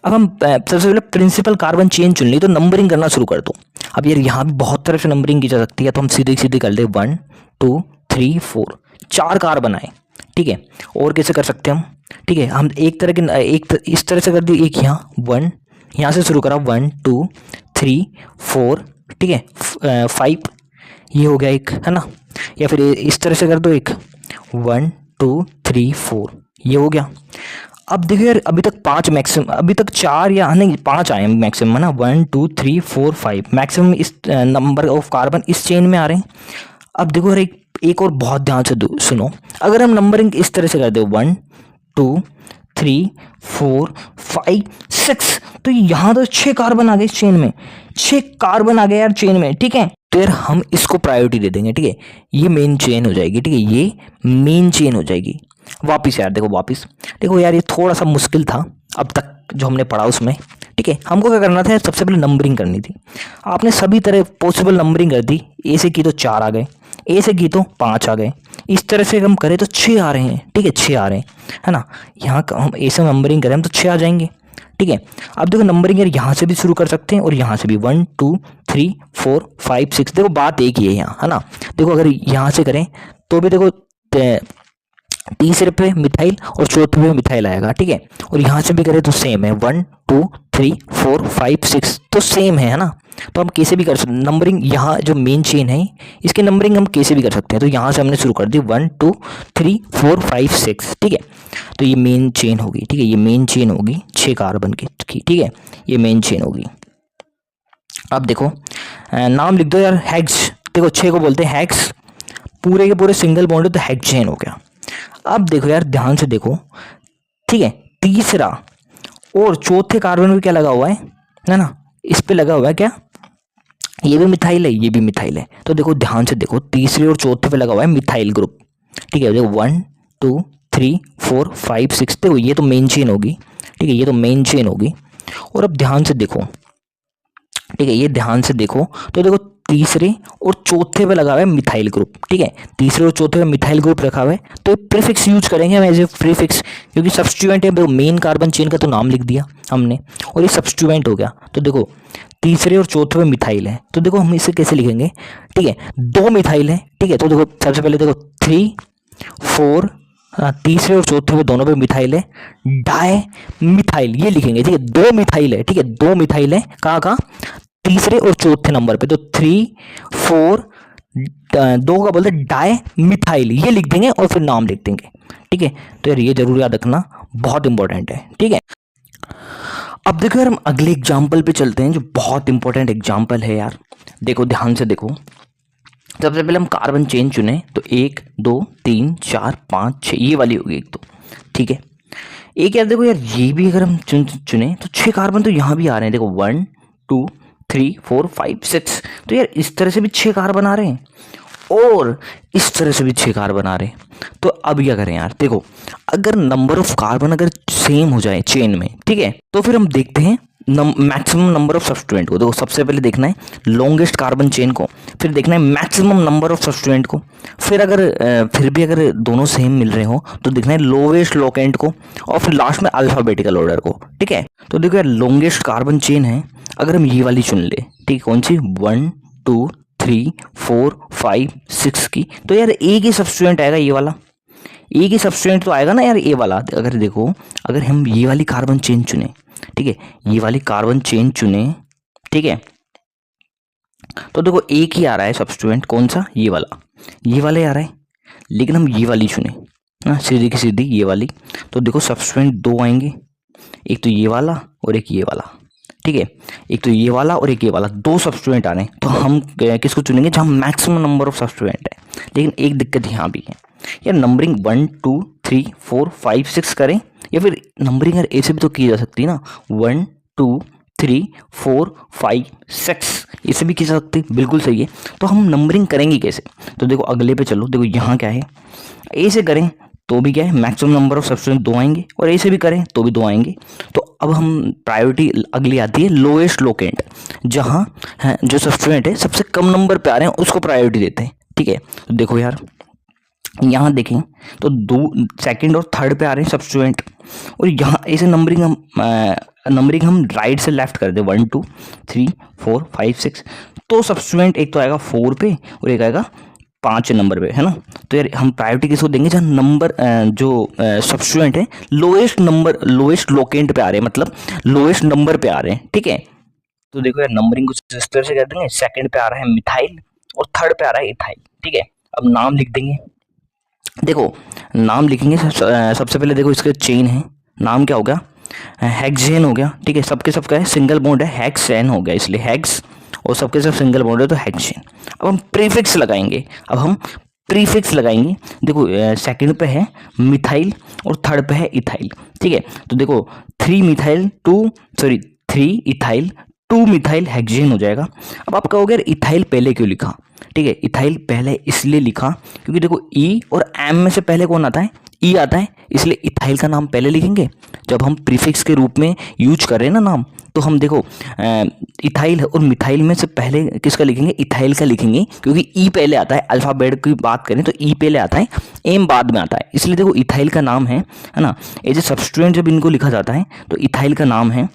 अब हम सबसे पहले प्रिंसिपल कार्बन चेन चुन ली तो नंबरिंग करना शुरू कर दो। अब यार यहाँ भी बहुत तरह से नंबरिंग की जा सकती है, तो हम सीधे सीधे कर ले 1 2 3 4, 4 कार्बन आए। ठीक है, और कैसे कर सकते हैं हम। ठीक है, हम एक तरह के इस तरह से कर दिए, एक यहाँ 1, यहाँ से शुरू करा 1 2 3 4, ठीक है 5, ये हो गया एक, है ना, या फिर इस तरह से कर दो एक 1 2 3 4, ये हो गया। अब देखो यार अभी तक 5 मैक्सिमम, अभी तक 4 या नहीं 5 आए मैक्सिमम, है ना, 1 2 3 4 5 मैक्सिमम इस नंबर ऑफ कार्बन इस चेन में आ रहे हैं। अब देखो यार एक और बहुत ध्यान से सुनो, अगर हम नंबरिंग इस तरह से कर दे 1 2 3 4 5 6, तो यहाँ तो 6 कार्बन आ गए चेन में, 6 कार्बन आ गए यार चेन में, ठीक है। तो यार हम इसको प्रायोरिटी दे देंगे, ठीक है, ये मेन चेन हो जाएगी, ठीक है, ये मेन चेन हो जाएगी। वापिस यार देखो, वापिस देखो यार, ये थोड़ा सा मुश्किल था अब तक जो हमने पढ़ा उसमें, ठीक है। हमको क्या करना था, सबसे पहले नंबरिंग करनी थी। आपने सभी तरह पॉसिबल नंबरिंग कर दी, ए से की तो 4 आ गए, ए से की तो 5 आ गए, इस तरह से हम करें तो 6 आ रहे हैं, ठीक है, 6 आ रहे हैं, है ना। यहाँ हम ए से नंबरिंग करें हम तो 6 आ जाएंगे, ठीक है। अब देखो नंबरिंग यार यहाँ से भी शुरू कर सकते हैं और यहाँ से भी 1 2 3 4 5 6, देखो बात एक ही है यहाँ, है ना। देखो अगर यहाँ से करें तो भी देखो तीसरे पे मिथाइल और चौथे पे मिथाइल आएगा, ठीक है। और यहाँ से भी करें तो सेम है, 1 2 3 4 5 6 तो सेम है ना। तो हम कैसे भी कर सकते नंबरिंग, यहाँ जो मेन चेन है इसकी नंबरिंग हम कैसे भी कर सकते हैं। तो यहाँ से हमने शुरू कर दी 1 2 3 4 5 6, ठीक है। तो ये मेन चेन होगी, ठीक है, ये मेन चेन होगी 6 कार्बन की, ठीक है, ये मेन चेन होगी। अब देखो नाम लिख दो यार, हेक्स, देखो 6 को बोलते हैं हेक्स, पूरे के पूरे सिंगल बॉन्ड है तो हेक्सेन हो गया। अब देखो यार ध्यान से देखो, ठीक है, तीसरा और चौथे कार्बन पे क्या लगा हुआ है ना, इस पे लगा हुआ है क्या, ये भी मिथाइल है, ये भी मिथाइल है। तो देखो ध्यान से देखो, तीसरे और चौथे पे लगा हुआ है मिथाइल ग्रुप, ठीक है। देखो 1 2 3 4 5 6, देखो ये तो मेन चेन होगी, ठीक है, ये तो मेन चेन होगी। और अब ध्यान से देखो, ठीक है, ये ध्यान से देखो, तो देखो तीसरे और चौथे पे लगा हुआ है मिथाइल ग्रुप, ठीक है, तीसरे और चौथे पे मिथाइल ग्रुप रखा हुआ है, तो प्रीफिक्स यूज करेंगे हम एज ए प्रीफिक्स, क्योंकि सब्स्टिट्यूएंट है, मेन कार्बन चेन का तो नाम लिख दिया हमने और ये सब्स्टिट्यूएंट हो गया। तो देखो तीसरे और चौथे पे मिथाइल है, तो देखो हम इसे कैसे लिखेंगे, ठीक है, 2 मिथाइल है, ठीक है। तो देखो सबसे पहले देखो 3 4, तीसरे और चौथे पे दोनों पे मिथाइल है, डाई मिथाइल ये लिखेंगे, ठीक है, 2 मिथाइल है, ठीक है, 2 मिथाइल है, कहाँ तीसरे और चौथे नंबर पे। तो 3 4 2 का बोलते डाई मिथाइल ये लिख देंगे और फिर नाम लिख देंगे, ठीक है। तो यार ये जरूर याद रखना, बहुत इंपॉर्टेंट है, ठीक है। अब देखो यार हम अगले एग्जाम्पल पे चलते हैं जो बहुत इंपॉर्टेंट एग्जाम्पल है यार। देखो ध्यान से देखो, सबसे पहले हम कार्बन चेन चुने तो 1 2 3 4 5 6 ये वाली होगी एक, तो ठीक है। एक यार देखो यार ये भी अगर हम चुने तो 6 कार्बन तो यहाँ भी आ रहे हैं, देखो 1 2 3 4 5 6, तो यार इस तरह से भी 6 कार्बन आ रहे हैं और इस तरह से भी 6 कार्बन आ रहे हैं। तो अब क्या करें यार, देखो अगर नंबर ऑफ कार्बन अगर सेम हो जाए चेन में, ठीक है, तो फिर हम देखते हैं मैक्सिमम नंबर ऑफ सब्स्टिट्यूएंट को। देखो सबसे पहले देखना है लॉन्गेस्ट कार्बन चेन को, फिर देखना है मैक्सिमम नंबर ऑफ सब्स्टिट्यूएंट को, फिर फिर भी अगर दोनों सेम मिल रहे हो तो देखना है लोवेस्ट लोकेंट को, और फिर लास्ट में अल्फाबेटिकल ऑर्डर को, ठीक है। तो देखो यार लॉन्गेस्ट कार्बन चेन है, अगर हम ये वाली चुन ले, ठीक, कौन सी 1 2 3 4 5 6 की, तो यार एक ही सब्स्टिट्यूएंट आएगा, ये वाला एक ही सब्स्टिट्यूएंट तो आएगा ना यार, ये वाला। अगर देखो अगर हम ये वाली कार्बन चेन चुने, ठीक है, ये वाली कार्बन चेन चुने, ठीक है, तो देखो एक ही आ रहा है सब्स्टिट्यूएंट, कौन सा, ये वाला आ रहा है, लेकिन हम ये वाली चुने ना, सीधी की सीधी ये वाली, तो देखो सब्स्टिट्यूएंट 2 आएंगे, एक तो ये वाला और एक ये वाला, ठीक है, एक तो ये वाला और एक ये वाला, 2 सब्स्टिट्यूएंट आ रहे हैं। तो हम किसको चुनेंगे, जहाँ मैक्सिमम नंबर ऑफ सब्स्टिट्यूएंट है। लेकिन एक दिक्कत यहाँ भी है यार, नंबरिंग 1 2 3 4 5 6 करें, या फिर नंबरिंग यार ऐसे भी तो की जा सकती है ना, 1 2 3 4 5 6 इसे भी की जा सकती है, बिल्कुल सही है। तो हम नंबरिंग करेंगे कैसे, तो देखो अगले पे चलो, देखो यहाँ क्या है, ए से करें तो भी क्या है मैक्सिमम नंबर ऑफ सब्स्टिट्यूएंट 2 आएंगे, और ऐसे भी करें तो भी 2 आएंगे। तो अब हम प्रायोरिटी अगली आती है लोएस्ट लोकेंट, जहाँ है जो सब्स्टिट्यूएंट है सबसे कम नंबर पे आ रहे हैं उसको प्रायोरिटी देते हैं, ठीक है। तो देखो यार यहाँ देखें तो 2 सेकंड और थर्ड पे आ रहे हैं सब्स्टिट्यूएंट, और यहाँ ऐसे नंबरिंग हम राइट से लेफ्ट कर दे 1 2 3 4 5 6, तो सब्स्टिट्यूएंट एक तो आएगा 4 पे और एक आएगा 5 नंबर पे, है ना। तो यार हम प्रायोरिटी किसको देंगे, जहाँ नंबर जो सब्स्टिट्यूएंट है लोएस्ट लोकेंट पे आ रहे हैं, मतलब लोएस्ट नंबर पे आ रहे हैं, ठीक है। तो देखो यार नंबरिंग कुछ इस तरह से कर देंगे, सेकंड पे आ रहा है मिथाइल और थर्ड पे आ रहा है इथाइल, ठीक है। अब नाम लिख देंगे, देखो नाम लिखेंगे सबसे पहले देखो इसका चेन है, नाम क्या हो गया, हेक्सेन हो गया, ठीक है, सबके सबका है, सिंगल बॉन्ड है, हेक्सेन हो गया, इसलिए हेक्स और सबके सब सिंगल बॉन्ड है तो हेक्सेन। अब हम प्रीफिक्स लगाएंगे। देखो सेकंड पे है मिथाइल और थर्ड पे है इथाइल, ठीक है। तो देखो 3 इथाइल 2 मिथाइल हेक्सेन हो जाएगा। अब आप कहोगे यार इथाइल पहले क्यों लिखा, ठीक है। इथाइल पहले इसलिए लिखा क्योंकि देखो ई और एम में से पहले कौन आता है, ई आता है, इसलिए इथाइल का नाम पहले लिखेंगे। जब हम प्रीफिक्स के रूप में यूज कर रहे हैं ना नाम, तो हम देखो इथाइल और मिथाइल में से पहले किसका लिखेंगे, इथाइल का लिखेंगे, क्योंकि ई पहले आता है। अल्फाबेट की बात करें तो ई पहले आता है, एम बाद में आता है, इसलिए देखो इथाइल का नाम है ना। एज ए सब्स्टिट्यूएंट जब इनको लिखा जाता है तो इथाइल का नाम है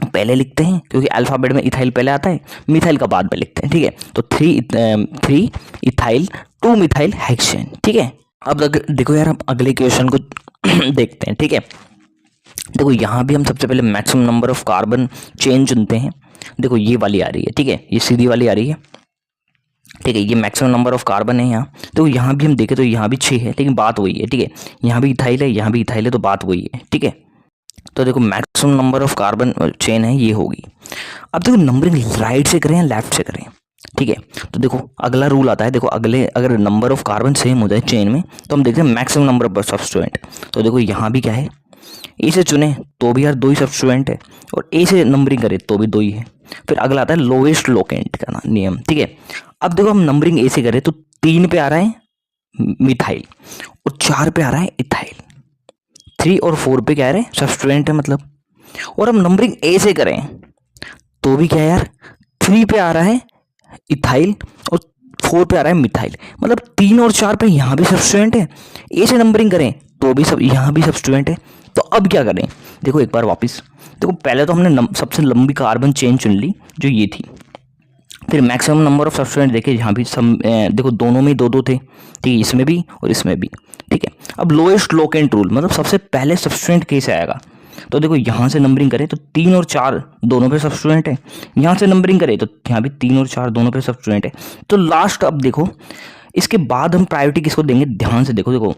पहले लिखते हैं, क्योंकि अल्फाबेट में इथाइल पहले आता है, मिथाइल का बाद में लिखते हैं, ठीक है। तो 3 इथाइल 2 मिथाइल हेक्सेन, ठीक है। अब देखो यार, हम अगले क्वेश्चन को देखते हैं, ठीक है। देखो यहाँ भी हम सबसे पहले maximum number of carbon chain चुनते हैं। देखो ये वाली आ रही है, ठीक है, ये सीधी वाली आ रही है, ठीक है। ये मैक्सिमम नंबर ऑफ कार्बन है यहाँ। तो यहाँ भी हम देखें तो यहाँ भी 6 है, लेकिन बात वही है, ठीक है। यहाँ भी इथाइल है, यहाँ भी इथाइल है, तो बात वही है, ठीक है। तो देखो maximum number of carbon chain है, ये होगी। अब देखो नंबरिंग राइट से करें या लेफ्ट से करें, ठीक है। तो देखो अगला रूल आता है, देखो अगर नंबर ऑफ कार्बन सेम हो जाए चेन में तो हम देखते हैं मैक्सिमम नंबर ऑफ सब्स्टिट्यूएंट। तो देखो यहाँ भी क्या है, ए से चुने तो भी यार 2 ही सब्स्टिट्यूएंट है, और ए से नंबरिंग करें तो भी 2 ही है। फिर अगला आता है लोवेस्ट लोकेंट का नियम, ठीक है। अब देखो हम नंबरिंग ए से करें तो 3 पे आ रहा है मिथाइल और 4 पे आ रहा है इथाइल, 3 और 4 पे क्या है सब्स्टिट्यूएंट है मतलब। और हम नंबरिंग ए से करें तो भी क्या है यार, 3 पे आ रहा है इथाइल और 4 पे आ रहा है मिथाइल, मतलब 3 और 4 पे यहाँ भी सब्स्टिट्यूएंट है। ए से नंबरिंग करें तो भी सब यहाँ भी सब्स्टिट्यूएंट है। तो अब क्या करें, देखो एक बार वापस देखो, पहले तो हमने सबसे लंबी कार्बन चेन चुन ली जो ये थी। फिर मैक्सिमम नंबर ऑफ सब्स्टिट्यूएंट देखे, यहाँ भी सब देखो दोनों में 2-2 थे, ठीक है, इसमें भी और इसमें भी, ठीक है। अब लोएस्ट लोकेंट रूल, मतलब सबसे पहले सब्स्टिट्यूएंट कैसे आएगा। तो देखो यहाँ से नंबरिंग करें तो 3 और 4 दोनों पे सब्स्टिट्यूएंट है, यहाँ से नंबरिंग करें तो यहाँ भी 3 और 4 दोनों पे सब्स्टिट्यूएंट है। तो लास्ट अब देखो इसके बाद हम प्रायोरिटी किसको देंगे, ध्यान से देखो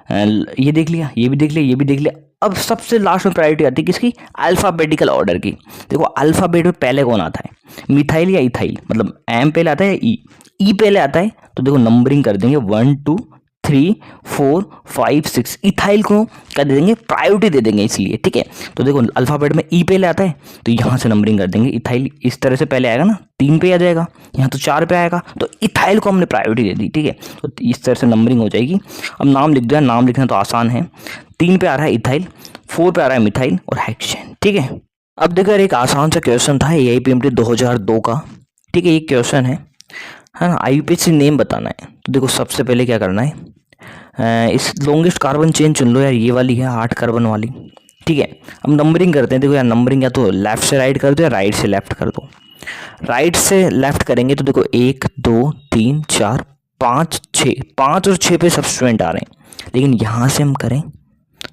ये देख लिया, ये भी देख लिया, ये भी देख लिया। अब सबसे लास्ट में प्रायोरिटी आती है किसकी, अल्फाबेटिकल ऑर्डर की। देखो अल्फाबेट में पहले कौन आता है, मिथाइल या इथाइल, मतलब एम पहले आता है या ई पहले आता है। तो देखो नंबरिंग कर देंगे 1 2 3 4 5 6, इथाइल को कर देंगे प्रायोरिटी दे देंगे इसलिए, ठीक है। तो देखो अल्फाबेट में ई पहले आता है तो यहाँ से नंबरिंग कर देंगे, इथाइल इस तरह से पहले आएगा ना, 3 पे आ जाएगा, यहाँ तो 4 पे आएगा, तो इथाइल को हमने प्रायोरिटी दे दी, ठीक है। तो इस तरह से नंबरिंग हो जाएगी। अब नाम लिख दिया, नाम लिखना तो आसान है। 3 पे आ रहा है इथाइल, 4 पे आ रहा है मिथाइल और हेक्सेन, ठीक है। अब देखो एक आसान सा क्वेश्चन था AIPMT 2002 का, ठीक है। ये क्वेश्चन है ना, IUPAC नेम बताना है। तो देखो सबसे पहले क्या करना है, इस लॉन्गेस्ट कार्बन चेन चुन लो यार, ये वाली है 8 कार्बन वाली, ठीक है। अब नंबरिंग करते हैं। देखो यार नंबरिंग या तो लेफ्ट से राइट कर दो या राइट से लेफ्ट कर दो। राइट से लेफ्ट करेंगे तो देखो 1 2 3 4 5 6, 5 और 6 पे सब्स्टिट्यूएंट आ रहे हैं, लेकिन यहाँ से हम करें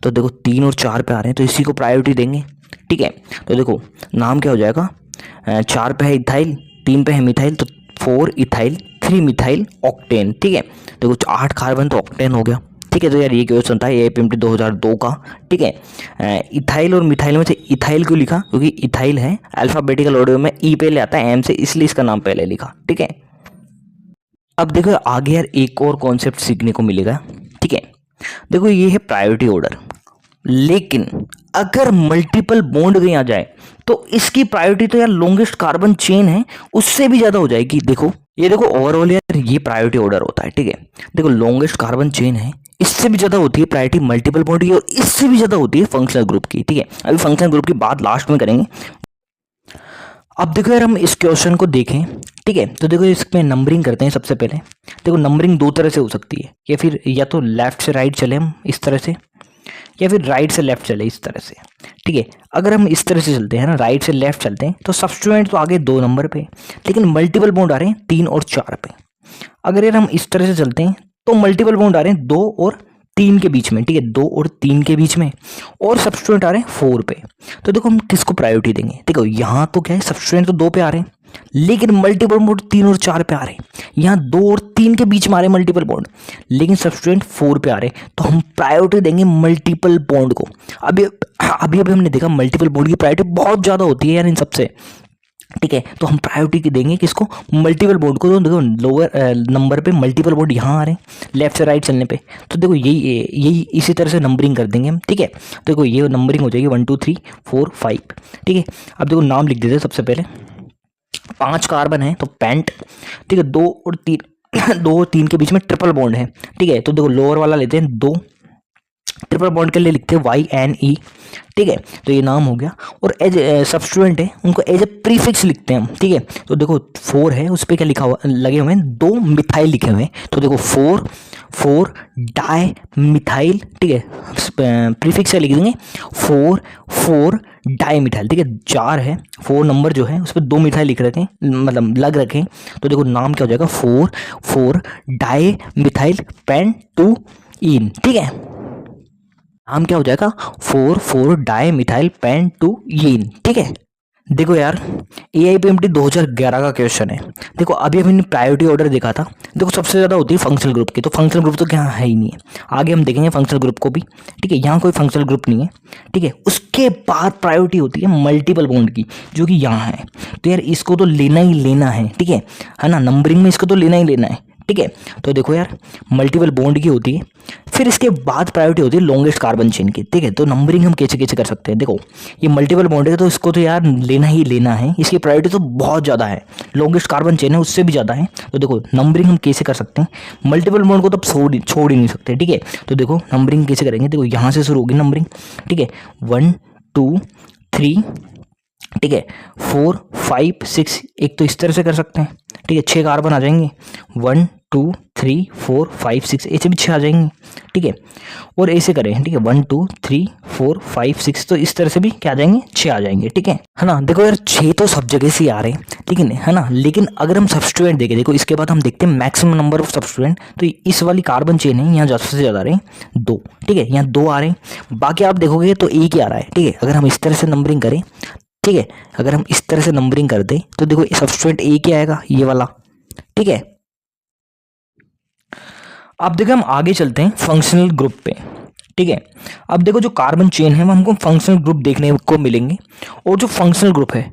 तो देखो 3 और 4 पे आ रहे हैं, तो इसी को प्रायोरिटी देंगे, ठीक है। तो देखो नाम क्या हो जाएगा, 4 पे है इथाइल, 3 पे है मिथाइल, तो 4 इथाइल 3 मिथाइल ऑक्टेन, ठीक है। देखो 8 कार्बन तो ऑक्टेन हो गया, ठीक है। तो यार ये क्वेश्चन था AIPMT 2002 का, ठीक है। इथाइल और मिथाइल में से इथाइल क्यों लिखा, क्योंकि इथाइल है अल्फाबेटिकल ऑर्डर में ई पहले आता है एम से, इसलिए इसका नाम पहले लिखा, ठीक है। अब देखो आगे यार एक और कॉन्सेप्ट सीखने को मिलेगा, ठीक है। देखो ये है प्रायोरिटी ऑर्डर, लेकिन अगर मल्टीपल बॉन्ड कहीं आ जाए तो इसकी प्रायोरिटी तो यार लॉन्गेस्ट कार्बन चेन है उससे भी ज्यादा हो जाएगी। देखो ये देखो ओवरऑल यार ये प्रायोरिटी ऑर्डर होता है, ठीक है। देखो लॉन्गेस्ट कार्बन चेन है, इससे भी ज्यादा होती है प्रायोरिटी मल्टीपल बॉन्ड की, और इससे भी ज्यादा होती है फंक्शनल ग्रुप की, ठीक है। अभी फंक्शनल ग्रुप की बात लास्ट में करेंगे। अब देखो यार हम इस क्वेश्चन को देखें, ठीक है। तो देखो इसमें नंबरिंग करते हैं। सबसे पहले देखो नंबरिंग 2 तरह से हो सकती है, या फिर या तो लेफ्ट से राइट चले हम इस तरह से, या फिर राइट से लेफ्ट चले इस तरह से, ठीक है। अगर हम इस तरह से चलते हैं ना, राइट से लेफ्ट चलते हैं, तो सब्स्टिट्यूएंट तो आगे 2 नंबर पे, लेकिन मल्टीपल बॉन्ड आ रहे हैं 3 और 4 पे। अगर यार हम इस तरह से चलते हैं तो मल्टीपल बॉन्ड आ रहे हैं 2 और 3 के बीच में, ठीक है, 2 और 3 के बीच में, और सब्स्टिट्यूएंट आ रहे हैं 4 पे। तो देखो हम किसको प्रायोरिटी देंगे। देखो यहाँ तो क्या है, सब्स्टिट्यूएंट तो 2 पे आ रहे हैं, लेकिन मल्टीपल बॉन्ड 3 और 4 पे आ रहे हैं। यहाँ 2 और 3 के बीच में आ रहे हैं मल्टीपल बॉन्ड, लेकिन सब्स्टिट्यूएंट 4 पे आ रहे हैं, तो हम प्रायोरिटी देंगे मल्टीपल बॉन्ड को। अभी हमने देखा मल्टीपल बॉन्ड की प्रायोरिटी बहुत ज़्यादा होती है यार इन सबसे, ठीक है। तो हम प्रायोरिटी देंगे किसको, मल्टीपल बॉन्ड को। तो देखो लोअर नंबर पे मल्टीपल बॉन्ड यहाँ आ रहे हैं लेफ्ट से राइट चलने पे, तो देखो यही यही इसी तरह से नंबरिंग कर देंगे हम। ठीक है, तो देखो ये नंबरिंग हो जाएगी 1 2 3 4 5। ठीक है, अब देखो नाम लिख देते हैं सबसे पहले। 5 कार्बन है तो पेंट। ठीक है, 2 और 3 2 और 3 के बीच में ट्रिपल बॉन्ड है। ठीक है, तो देखो लोअर वाला लेते हैं 2, ट्रिपल बॉन्ड के लिए लिखते हैं YNE। ठीक है, तो ये नाम हो गया। और एज सब्स्टिट्यूएंट है उनको एज ए प्रीफिक्स लिखते हैं हम। ठीक है, तो देखो 4 है उस पर क्या लिखा हुआ लगे हुए हैं 2 मिथाइल लिखे हुए हैं, तो देखो 4 डाई मिथाइल। ठीक है, प्रीफिक्स से लिख देंगे 4 डाई मिथाइल। ठीक है, 4 है 4 नंबर जो है उस पर 2 मिथाइल लिख रखे हैं, मतलब लग रखे हैं, तो देखो नाम क्या हो जाएगा 4 डाई मिथाइल पेंटुइन। ठीक है, नाम क्या हो जाएगा 4 डाई मिथाइल पेंटुइन। ठीक है, देखो यार AIPMT 2011 का क्वेश्चन है। देखो अभी हमने प्रायोरिटी ऑर्डर देखा था, देखो सबसे ज़्यादा होती है फंक्शनल ग्रुप की, तो फंक्शनल ग्रुप तो यहाँ है ही नहीं है। आगे हम देखेंगे फंक्शनल ग्रुप को भी। ठीक है, यहाँ कोई फंक्शनल ग्रुप नहीं है। ठीक है, उसके बाद प्रायोरिटी होती है मल्टीपल बॉन्ड की, जो कि यहाँ है। तो यार इसको तो लेना ही लेना है। ठीक है ना, नंबरिंग में इसको तो लेना ही लेना है। ठीक है, तो देखो यार मल्टीपल बॉन्ड की होती है, फिर इसके बाद प्रायोरिटी होती है लॉन्गेस्ट कार्बन चेन की। ठीक है, तो नंबरिंग हम कैसे कैसे कर सकते हैं। देखो ये मल्टीपल बॉन्ड है तो इसको तो यार लेना ही लेना है, इसकी प्रायोरिटी तो बहुत ज़्यादा है। लॉन्गेस्ट कार्बन चेन है उससे भी ज़्यादा है, तो देखो नंबरिंग हम कैसे कर सकते हैं। मल्टीपल बॉन्ड को तो छोड़ ही नहीं सकते। ठीक है, तो देखो नंबरिंग कैसे करेंगे। देखो यहाँ से शुरू होगी नंबरिंग। ठीक है, 1 2 3, ठीक है 4 5 6, एक तो इस तरह से कर सकते हैं। ठीक है, 6 कार्बन आ जाएंगे, 1 2 3 4 5 6, ऐसे भी 6 आ जाएंगे। ठीक है, और ऐसे करें। ठीक है, 1 2 3 4 5 6, तो इस तरह से भी क्या आ जाएंगे 6 आ जाएंगे। ठीक है ना, देखो यार 6 तो सब जगह से आ रहे हैं। ठीक है ना, लेकिन अगर हम सब्स्टिट्यूएंट देखें, देखो इसके बाद हम देखते हैं मैक्सिमम नंबर ऑफ सब्स्टिट्यूएंट। तो इस वाली कार्बन चेन है यहाँ ज़्यादा से ज़्यादा आ रहे हैं 2। ठीक है, यहाँ 2 आ रहे हैं, बाकी आप देखोगे तो एक ही आ रहा है। ठीक है, अगर हम इस तरह से नंबरिंग करें, ठीक है अगर हम इस तरह से नंबरिंग कर दें तो देखो सब्स्टिट्यूएंट एक ही आएगा, ये वाला। ठीक है, अब देखो हम आगे चलते हैं फंक्शनल ग्रुप पे। ठीक है, अब देखो जो कार्बन चेन है वो हमको फंक्शनल ग्रुप देखने को मिलेंगे, और जो फंक्शनल ग्रुप है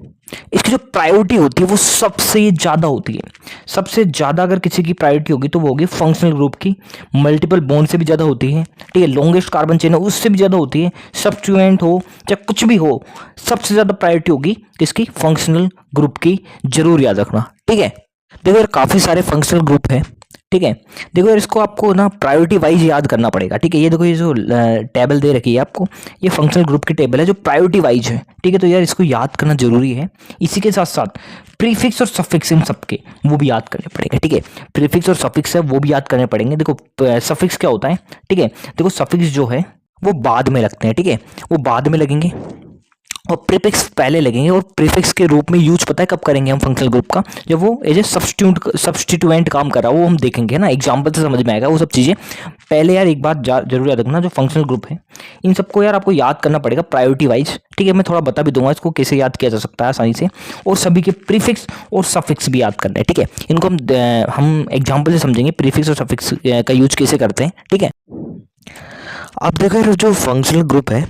इसकी जो प्रायोरिटी होती है वो सबसे ज़्यादा होती है। सबसे ज़्यादा अगर किसी की प्रायोरिटी होगी तो वो होगी फंक्शनल ग्रुप की, मल्टीपल बॉन्ड से भी ज़्यादा होती है। ठीक है, लॉन्गेस्ट कार्बन चेन है उससे भी ज़्यादा होती है, सब्स्टिट्यूएंट हो चाहे कुछ भी हो, सबसे ज़्यादा प्रायोरिटी होगी किसकी, फंक्शनल ग्रुप की। जरूर याद रखना। ठीक है, देखो यार काफ़ी सारे फंक्शनल ग्रुप है। ठीक है, देखो यार इसको आपको ना प्रायोरिटी वाइज याद करना पड़ेगा। ठीक है, ये देखो ये जो टेबल दे रखी है आपको, ये फंक्शनल ग्रुप की टेबल है जो प्रायोरिटी वाइज है। ठीक है, तो यार इसको याद करना जरूरी है। इसी के साथ साथ प्रीफिक्स और सफिक्स इन सबके वो भी याद करने पड़ेंगे। ठीक है, प्रीफिक्स और सफिक्स है वो भी याद करने पड़ेंगे। देखो सफिक्स क्या होता है। ठीक है, देखो सफिक्स जो है वो बाद में लगते हैं। ठीक है, वो बाद में लगेंगे और प्रीफिक्स पहले लगेंगे। और प्रीफिक्स के रूप में यूज पता है कब करेंगे हम फंक्शनल ग्रुप का, जब वो एज ए सब्स्टिट्यूएंट काम कर रहा है, वो हम देखेंगे ना, एग्जांपल से समझ में आएगा वो सब चीज़ें। पहले यार एक बात जरूर याद रखना, जो फंक्शनल ग्रुप है इन सबको यार आपको याद करना पड़ेगा प्रायोरिटी वाइज। ठीक है, मैं थोड़ा बता भी दूंगा इसको कैसे याद किया जा सकता है आसानी से, और सभी के प्रीफिक्स और सफिक्स भी याद करना है। ठीक है, इनको हम एग्जाम्पल से समझेंगे प्रीफिक्स और सफिक्स का यूज कैसे करते हैं। ठीक है, अब देखो यार जो फंक्शनल ग्रुप है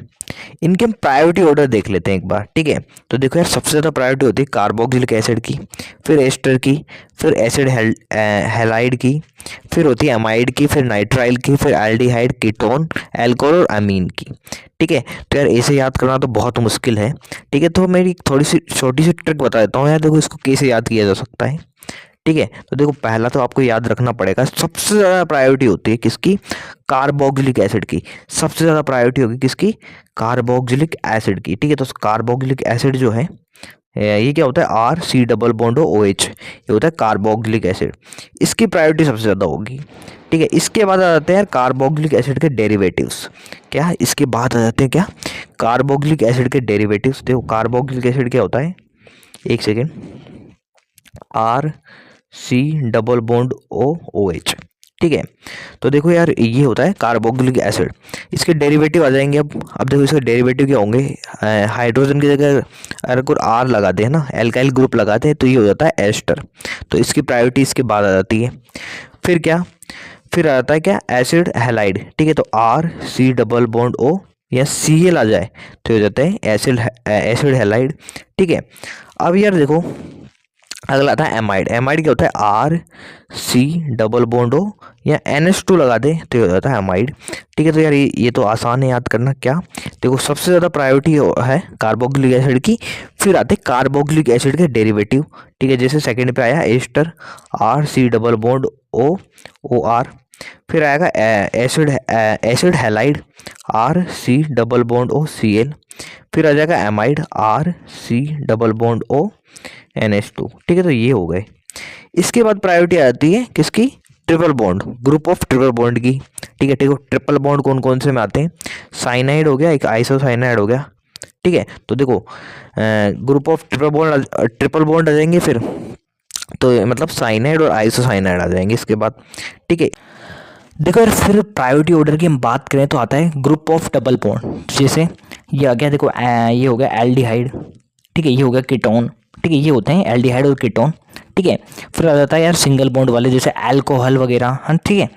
इनके हम प्रायोरिटी ऑर्डर देख लेते हैं एक बार। ठीक है, तो देखो यार सबसे ज़्यादा प्रायोरिटी होती है कार्बोक्सिलिक एसिड की, फिर एस्टर की, फिर एसिड हैलाइड की, फिर होती है अमाइड की, फिर नाइट्राइल की, फिर एल्डिहाइड, कीटोन, एल्कोहल और अमीन की। ठीक है, तो यार ऐसे याद करना तो बहुत मुश्किल है। ठीक है, तो मेरी थोड़ी सी छोटी सी ट्रिक बता देता हूँ यार, देखो इसको कैसे याद किया जा सकता है। ठीक है, तो देखो पहला तो आपको याद रखना पड़ेगा सबसे ज़्यादा प्रायोरिटी होती है किसकी, कार्बोक्सिलिक एसिड की। सबसे ज़्यादा प्रायोरिटी होगी किसकी, कार्बोक्सिलिक एसिड की। ठीक है, तो कार्बोक्सिलिक एसिड जो है ये क्या होता है, R C double bond OH, ये होता है कार्बोक्सिलिक एसिड। इसकी प्रायोरिटी सबसे ज़्यादा होगी। ठीक है, इसके बाद आ जाते हैं यार कार्बोक्सिलिक एसिड के डेरिवेटिव्स। क्या इसके बाद आ जाते हैं क्या, कार्बोक्सिलिक एसिड के डेरिवेटिव्स। देखो कार्बोक्सिलिक एसिड क्या होता है, एक second, R C double bond OH। ठीक है, तो देखो यार ये होता है कार्बोक्सिलिक एसिड। इसके डेरिवेटिव आ जाएंगे। अब देखो इसके डेरिवेटिव क्या होंगे, हाइड्रोजन की जगह अगर कोई R लगाते हैं ना, एल्काइल ग्रुप लगाते हैं, तो ये हो जाता है एस्टर। तो इसकी प्रायोरिटी इसके बाद आ जाती है। फिर क्या, फिर आ जाता है क्या, एसिड हैलाइड। ठीक है, तो R C double bond O या Cl आ जाए तो हो जाता है एसिड हैलाइड। ठीक है, अब यार देखो अगला आता है एमाइड। एमाइड क्या होता है, R C double bond O या NH2 लगा दे तो ये हो जाता है एमाइड। ठीक है, तो यार ये तो आसान है याद करना। क्या देखो सबसे ज़्यादा प्रायोरिटी है कार्बोक्सिलिक एसिड की, फिर आते कार्बोक्सिलिक एसिड के डेरिवेटिव। ठीक है, जैसे सेकंड पे आया ester, R C double bond O O R, फिर आएगा acid acid halide, R C double bond O C L, फिर आ जाएगा amide, R C double bond O NH2। ठीक है, तो ये हो गए। इसके बाद प्रायोरिटी आती है किसकी, triple bond, group of triple bond की। ठीक है, ठीक है, ट्रिपल बॉन्ड कौन कौन से में आते हैं, साइनाइड हो गया, एक आइसोसाइनाइड हो गया। ठीक है, तो देखो ग्रुप ऑफ ट्रिपल बॉन्ड आ जाएंगे फिर, तो मतलब साइनाइड और आइसोसाइनाइड आ जाएंगे इसके बाद। ठीक है, देखो यार फिर प्रायोरिटी ऑर्डर की हम बात करें तो आता है ग्रुप ऑफ डबल बॉन्ड। जैसे ये आ गया, देखो ये हो गया एल्डिहाइड। ठीक है, ये हो गया कीटोन। ठीक है, ये होते हैं एल्डिहाइड और कीटोन। ठीक है, फिर आ जाता है यार सिंगल बॉन्ड वाले, जैसे अल्कोहल वगैरह, हाँ ठीक है,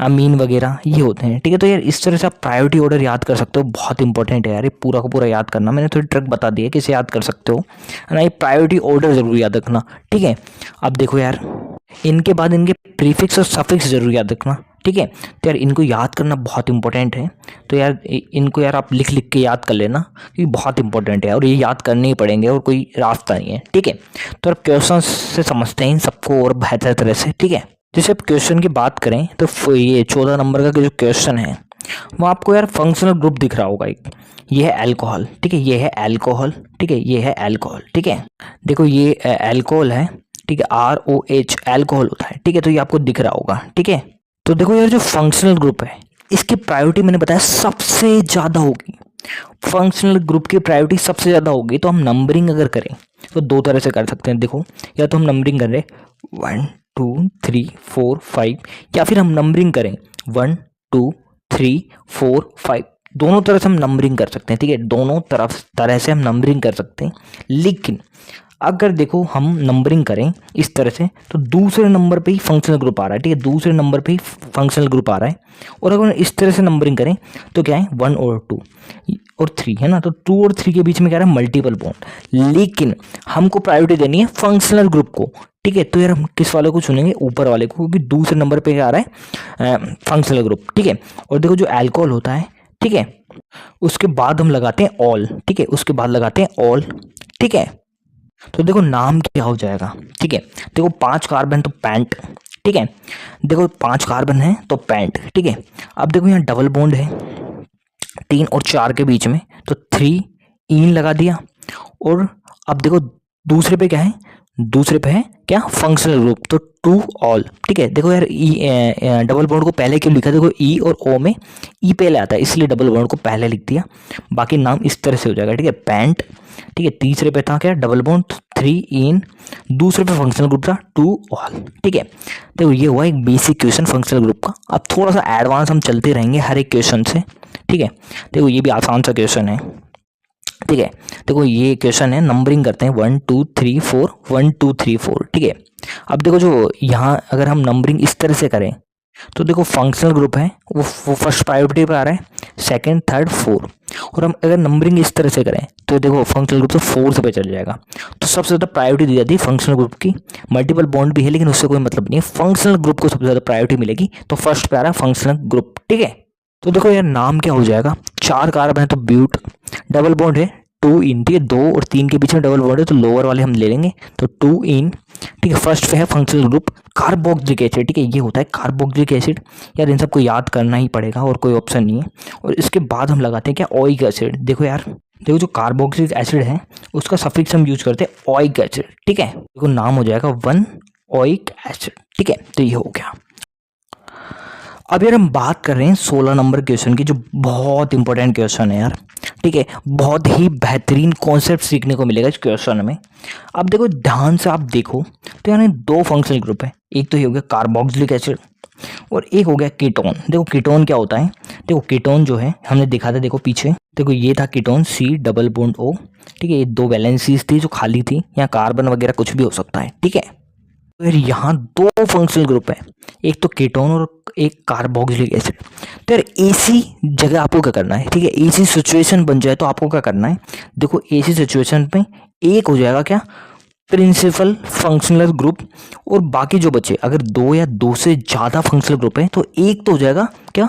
अमीन वगैरह ये होते हैं। ठीक है, तो यार इस तरह से आप प्रायोरिटी ऑर्डर याद कर सकते हो, बहुत इंपॉर्टेंट है यार ये पूरा का पूरा याद करना। मैंने थोड़ी ट्रिक बता दी है किसे याद कर सकते हो, है ना। ये प्रायोरिटी ऑर्डर जरूर याद रखना। ठीक है, अब देखो यार इनके बाद इनके प्रीफिक्स और सफिक्स जरूर याद रखना। ठीक है, तो यार इनको याद करना बहुत इंपॉर्टेंट है। तो यार इनको यार आप लिख लिख के याद कर लेना, क्योंकि बहुत इंपॉर्टेंट है और ये याद करने ही पड़ेंगे और कोई रास्ता नहीं है। ठीक है, तो आप क्वेश्चन से समझते हैं इन सबको और बेहतर तरह से। ठीक है, जैसे अब क्वेश्चन की बात करें तो ये 14 नंबर का जो क्वेश्चन है वो आपको यार फंक्शनल ग्रुप दिख रहा होगा एक, ये है अल्कोहल। ठीक है, ये है अल्कोहल। ठीक है, ये है अल्कोहल। ठीक है, देखो ये अल्कोहल है। ठीक है, ROH अल्कोहल होता है। ठीक है, तो ये आपको दिख रहा होगा। ठीक है, तो देखो यार जो फंक्शनल ग्रुप है इसकी प्रायोरिटी मैंने बताया सबसे ज़्यादा होगी। फंक्शनल ग्रुप की प्रायोरिटी सबसे ज़्यादा होगी। तो हम नंबरिंग अगर करें तो दो तरह से कर सकते हैं। देखो या तो हम नंबरिंग कर रहे 1 2 3 4 5, या फिर हम नंबरिंग करें 1 2 3 4 5, दोनों तरह से हम नंबरिंग कर सकते हैं। ठीक है, दोनों तरह से हम नंबरिंग कर सकते हैं। लेकिन अगर देखो हम नंबरिंग करें इस तरह से तो दूसरे नंबर पे ही फंक्शनल ग्रुप आ रहा है। ठीक है, दूसरे नंबर पे ही फंक्शनल ग्रुप आ रहा है। और अगर इस तरह से नंबरिंग करें तो क्या है 1 और 2 और 3, है ना। तो 2 और 3 के बीच में क्या है मल्टीपल बॉन्ड, लेकिन हमको प्रायोरिटी देनी है फंक्शनल ग्रुप को। ठीक है, तो यार हम किस वाले को चुनेंगे, ऊपर वाले को, क्योंकि दूसरे नंबर पे क्या आ रहा है फंक्शनल ग्रुप। ठीक है, और देखो जो अल्कोहल होता है, ठीक है, उसके बाद हम लगाते हैं ऑल। ठीक है, उसके बाद लगाते हैं ऑल। ठीक है, तो देखो नाम क्या हो जाएगा। ठीक है, देखो 5 कार्बन तो पैंट। ठीक है, देखो 5 कार्बन है तो पैंट। ठीक है, अब देखो यहाँ डबल बॉन्ड है 3 और 4 के बीच में, तो 3 इन लगा दिया। और अब देखो दूसरे पे क्या है, दूसरे पे है क्या फंक्शनल ग्रुप, तो 2 ऑल। ठीक है, देखो यार डबल बॉन्ड को पहले क्यों लिखा, देखो ई और ओ में ई पहले आता है इसलिए डबल बॉन्ड को पहले लिख दिया। बाकी नाम इस तरह से हो जाएगा। ठीक है, पैंट। ठीक है, तीसरे पे था क्या डबल बॉन्ड 3 इन, दूसरे पे फंक्शनल ग्रुप था 2 ऑल। ठीक है, देखो ये हुआ एक बेसिक क्वेश्चन फंक्शनल ग्रुप का। अब थोड़ा सा एडवांस हम चलते रहेंगे हर एक क्वेश्चन से। ठीक है, देखो ये भी आसान सा क्वेश्चन है। ठीक है, देखो ये क्वेश्चन है, नंबरिंग करते हैं 1 2 3 4 1 2 3 4। ठीक है, अब देखो जो यहाँ अगर हम नंबरिंग इस तरह से करें तो देखो फंक्शनल ग्रुप है वो फर्स्ट प्रायोरिटी पे आ रहा है, सेकंड थर्ड फोर्थ। और हम अगर नंबरिंग इस तरह से करें तो देखो फंक्शनल ग्रुप तो फोर्थ पे चल जाएगा। तो सबसे ज़्यादा प्रायोरिटी दी जाती है फंक्शनल ग्रुप की। मल्टीपल बॉन्ड भी है लेकिन उससे कोई मतलब नहीं है, फंक्शनल ग्रुप को सबसे ज़्यादा प्रायोरिटी मिलेगी। तो फर्स्ट पे आ रहा है फंक्शनल ग्रुप। ठीक है, तो देखो यार नाम क्या हो जाएगा, 4 कार्बन है तो ब्यूट, डबल बॉन्ड है 2 इन। ठीक है, 2 और 3 के बीच में डबल बॉन्ड है तो लोअर वाले हम ले लेंगे, तो 2 इन। ठीक है, फर्स्ट पे है फंक्शनल ग्रुप कार्बोक्सिलिक एसिड। ठीक है, ये होता है कार्बोक्सिलिक एसिड। यार इन सबको याद करना ही पड़ेगा और कोई ऑप्शन नहीं है। और इसके बाद हम लगाते हैं क्या ओइक एसिड। देखो यार, देखो जो कार्बोक्सिलिक एसिड है उसका सफिक्स हम यूज करते हैं ओइक एसिड। ठीक है, देखो नाम हो जाएगा 1 ओइक एसिड। ठीक है, तो ये हो गया। अब यार हम बात कर रहे हैं 16 नंबर क्वेश्चन की, जो बहुत इंपॉर्टेंट क्वेश्चन है यार। ठीक है, बहुत ही बेहतरीन कॉन्सेप्ट सीखने को मिलेगा इस क्वेश्चन में। अब देखो ध्यान से आप देखो तो यानी 2 फंक्शनल ग्रुप है, एक तो ये हो गया कार्बोक्सिलिक एसिड और एक हो गया कीटोन। देखो कीटोन क्या होता है, देखो कीटोन जो है हमने देखा था, देखो पीछे देखो ये था ketone C double bond O। ठीक है, ये 2 वैलेंसीज थी जो खाली थी, यहाँ कार्बन वगैरह कुछ भी हो सकता है। ठीक है, फिर यहाँ 2 फंक्शनल ग्रुप है, एक तो कीटोन और एक कार्बोक्सिलिक एसिड। तो यार एसी जगह आपको क्या करना है, ठीक है, एसी सिचुएशन बन जाए तो आपको क्या करना है, देखो एसी सिचुएशन पे एक हो जाएगा क्या प्रिंसिपल फंक्शनल ग्रुप। और बाकी जो बचे, अगर दो या दो से ज़्यादा फंक्शनल ग्रुप है तो एक तो हो जाएगा क्या,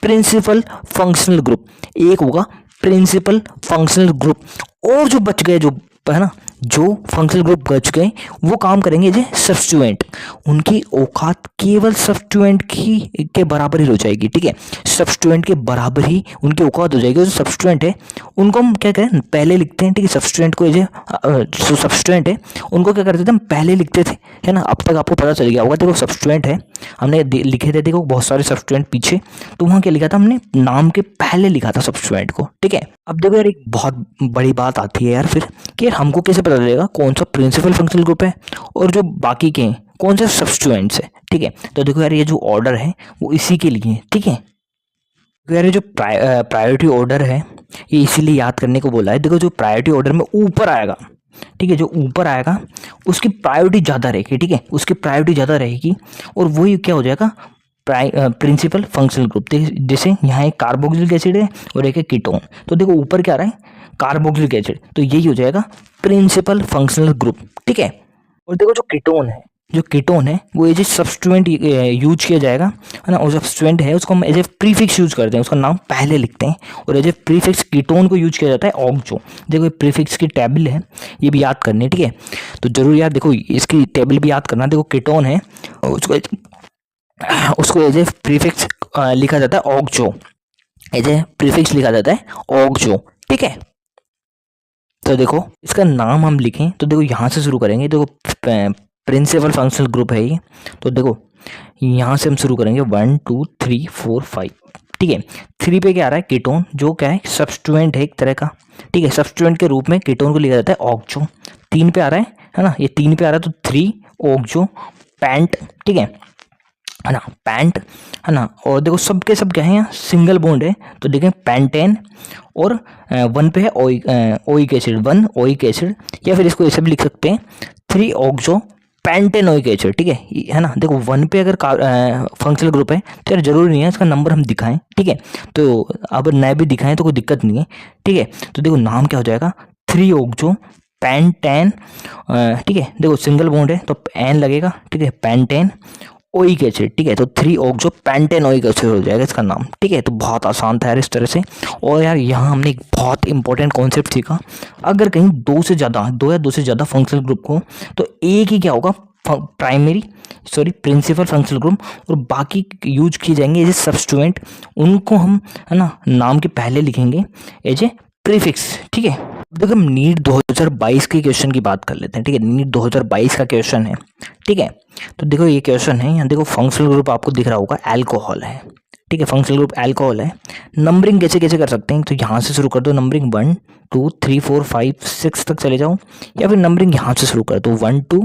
प्रिंसिपल फंक्शनल ग्रुप, एक होगा प्रिंसिपल फंक्शनल ग्रुप। और जो बच गए, जो है ना, जो फंक्शनल ग्रुप बच गए वो काम करेंगे जे सब्स्टिट्यूएंट, उनकी औकात केवल सब्स्टिट्यूएंट की के बराबर ही हो जाएगी। ठीक है, सब्स्टिट्यूएंट के बराबर ही उनकी औकात हो जाएगी। जो सब्स्टिट्यूएंट है उनको हम क्या करें, पहले लिखते हैं। ठीक है, सब्स्टिट्यूएंट को जो सब्स्टिट्यूएंट है उनको क्या करते थे हम, पहले लिखते थे, है ना। अब तक आपको पता चल गया होगा। देखो सब्स्टिट्यूएंट है, हमने लिखे थे, देखो बहुत सारे सब्स्टिट्यूएंट पीछे, तो वहाँ क्या लिखा था हमने, नाम के पहले लिखा था सब्स्टिट्यूएंट को। ठीक है, अब देखो यार एक बहुत बड़ी बात आती है यार फिर, कि यार हमको कैसे पता चलेगा कौन सा प्रिंसिपल फंक्शनल ग्रुप है और जो बाकी के हैं कौन से सब्स्टिट्यूएंट्स है। ठीक है, तो देखो यार ये जो ऑर्डर है वो इसी के लिए है। ठीक है, तो यार ये जो प्रायोरिटी ऑर्डर है ये इसीलिए याद करने को बोला है। देखो जो प्रायोरिटी ऑर्डर में ऊपर आएगा, ठीक है, जो ऊपर आएगा उसकी प्रायोरिटी ज़्यादा रहेगी। ठीक है, उसकी प्रायोरिटी ज़्यादा रहेगी और वही क्या हो जाएगा, प्रिंसिपल फंक्शनल ग्रुप। जैसे यहाँ एक कार्बोक्सिलिक एसिड है और एक है कीटोन, तो देखो ऊपर क्या आ रहा है, कार्बोक्सिलिक एसिड, तो यही हो जाएगा प्रिंसिपल फंक्शनल ग्रुप। ठीक है, और देखो जो कीटोन है, जो कीटोन है वो एज ए सब्स्टिट्यूएंट यूज किया जाएगा, है ना। और सब्स्टिट्यूएंट है उसको हम एज ए प्रीफिक्स यूज करते हैं, उसका नाम पहले लिखते हैं। और एज ए प्रीफिक्स कीटोन को यूज किया जाता है ऑक्सो। देखो ये प्रीफिक्स की टेबल है, ये भी याद करनी है। ठीक है, तो जरूर यार देखो इसकी टेबल भी याद करना। देखो कीटोन है, उसको एज ए प्रीफिक्स लिखा जाता है ऑक्सो, एज ए प्रीफिक्स लिखा जाता है ऑक्सो। ठीक है, तो देखो इसका नाम हम लिखें तो देखो यहाँ से शुरू करेंगे। देखो प्रिंसिपल फंक्शनल ग्रुप है ये, तो देखो यहाँ से हम शुरू करेंगे 1 2 3 4 5। ठीक है, 3 पे क्या आ रहा है, कीटोन, जो क्या है सब्स्टिट्यूएंट है एक तरह का। ठीक है, सब्स्टिट्यूएंट के रूप में कीटोन को लिखा जाता है ऑक्सो। 3 पे आ रहा है ना, ये 3 पे आ रहा है, तो 3 ऑक्सो पैंट। ठीक है ना, पैंट, है ना। और देखो सब के सब क्या है, यहाँ सिंगल बॉन्ड है, तो देखें पेंटेन। और 1 पे है ओइक एसिड, 1 ओइक एसिड, या फिर इसको ऐसे भी लिख सकते हैं 3 ऑक्सो पेंटेनोइक एसिड। ठीक है ना। देखो 1 पे अगर फंक्शनल ग्रुप है तो यार जरूरी नहीं है इसका नंबर हम दिखाएं। ठीक है, तो अब न भी दिखाएं तो कोई दिक्कत नहीं है। ठीक है, तो देखो नाम क्या हो जाएगा, 3 ऑक्सो पेंटेन। ठीक है, देखो सिंगल बॉन्ड है तो एन लगेगा। ठीक है, पेंटेन ओइक एसिड। ठीक है, तो 3 ऑक्सो पेंटेनोइक एसिड हो जाएगा इसका नाम। ठीक है, तो बहुत आसान था यार इस तरह से। और यार यहाँ हमने एक बहुत इंपॉर्टेंट कॉन्सेप्ट सीखा, अगर कहीं दो या दो से ज़्यादा फंक्शनल ग्रुप हो तो एक ही क्या होगा, प्रिंसिपल फंक्शनल ग्रुप, और बाकी यूज किए जाएंगे एज ए सब्स्टिट्यूएंट। उनको हम, है ना, नाम के पहले लिखेंगे एज ए प्रीफिक्स। ठीक है, देखो हम नीट 2022 के क्वेश्चन की बात कर लेते हैं। ठीक है, नीट 2022 का क्वेश्चन है। ठीक है, तो देखो ये क्वेश्चन है, यहाँ देखो फंक्शनल ग्रुप आपको दिख रहा होगा अल्कोहल है। ठीक है, फंक्शनल ग्रुप अल्कोहल है। नंबरिंग कैसे कैसे कर सकते हैं, तो यहाँ से शुरू कर दो, नंबरिंग 1 2 3 4 5 6 तक चले जाओ, या फिर नंबरिंग यहाँ से शुरू कर दो 1 2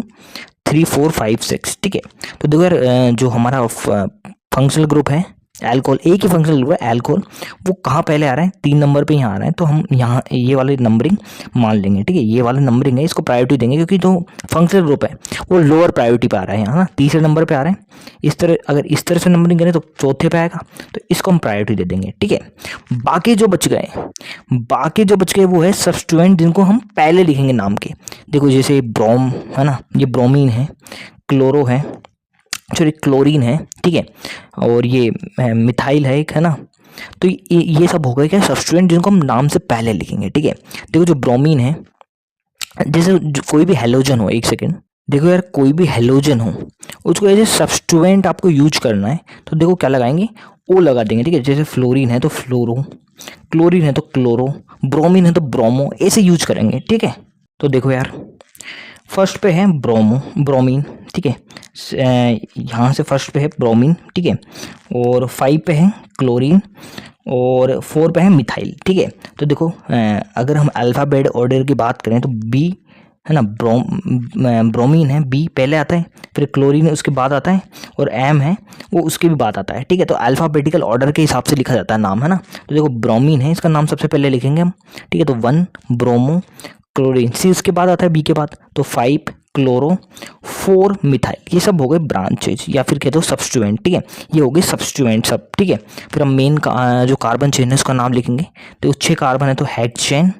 3 4 5 6। ठीक है, तो देखो यार जो हमारा फंक्शनल ग्रुप है अल्कोहल, एक ही फंक्शनल ग्रुप है अल्कोहल, वो कहाँ पहले आ रहा है, 3 नंबर पे यहाँ आ रहा है, तो हम यहाँ ये वाले नंबरिंग मान लेंगे। ठीक है, ये वाला नंबरिंग है, इसको प्रायोरिटी देंगे क्योंकि जो फंक्शनल ग्रुप है वो लोअर प्रायोरिटी पे आ रहा है, यहाँ ना तीसरे नंबर पे आ रहा है। इस तरह अगर इस तरह से नंबरिंग करें तो चौथे पे आएगा, तो इसको हम प्रायोरिटी दे देंगे। ठीक है, बाकी जो बच गए वो है सब्स्टिट्यूएंट, जिनको हम पहले लिखेंगे नाम के। देखो जैसे ब्रोम है ना, ये ब्रोमीन है, क्लोरो है, सॉरी क्लोरीन है। ठीक है, और ये मिथाइल है एक, है ना। तो ये सब हो गए क्या, सब्स्टिट्यूएंट जिनको हम नाम से पहले लिखेंगे। ठीक है, देखो जो ब्रोमीन है, जैसे कोई भी हेलोजन हो, एक सेकेंड, देखो यार कोई भी हेलोजन हो उसको एज ए सब्स्टिट्यूएंट आपको यूज करना है, तो देखो क्या लगाएंगे, ओ लगा देंगे। ठीक है, जैसे फ्लोरीन है तो फ्लोरो, क्लोरीन है तो क्लोरो, ब्रोमीन है तो ब्रोमो, ऐसे यूज करेंगे। ठीक है, तो देखो यार फर्स्ट पे है ब्रोमीन। ठीक है, यहाँ से फर्स्ट पे है ब्रोमीन। ठीक है, और 5 पे है क्लोरीन, और 4 पे है मिथाइल। ठीक है, तो देखो अगर हम अल्फ़ाबेट ऑर्डर की बात करें तो बी है ना, ब्रोमीन है, बी पहले आता है, फिर क्लोरीन उसके बाद आता है, और एम है वो उसके भी बाद आता है। ठीक है, तो अल्फ़ाबेटिकल ऑर्डर के हिसाब से लिखा जाता है नाम, है ना। तो देखो ब्रोमीन है, इसका नाम सबसे पहले लिखेंगे हम। ठीक है, तो 1 ब्रोमो, क्लोरीन सी उसके बाद आता है बी के बाद, तो 5 क्लोरो, 4 मिथाइल। ये सब हो गए ब्रांचेज या फिर कहते हो सब्स्टिट्यूएंट। ठीक है, ये हो गए सब्स्टिट्यूएंट सब। ठीक है, फिर हम मेन जो कार्बन चेन है उसका नाम लिखेंगे। तो 6 कार्बन है तो हेक्सेन,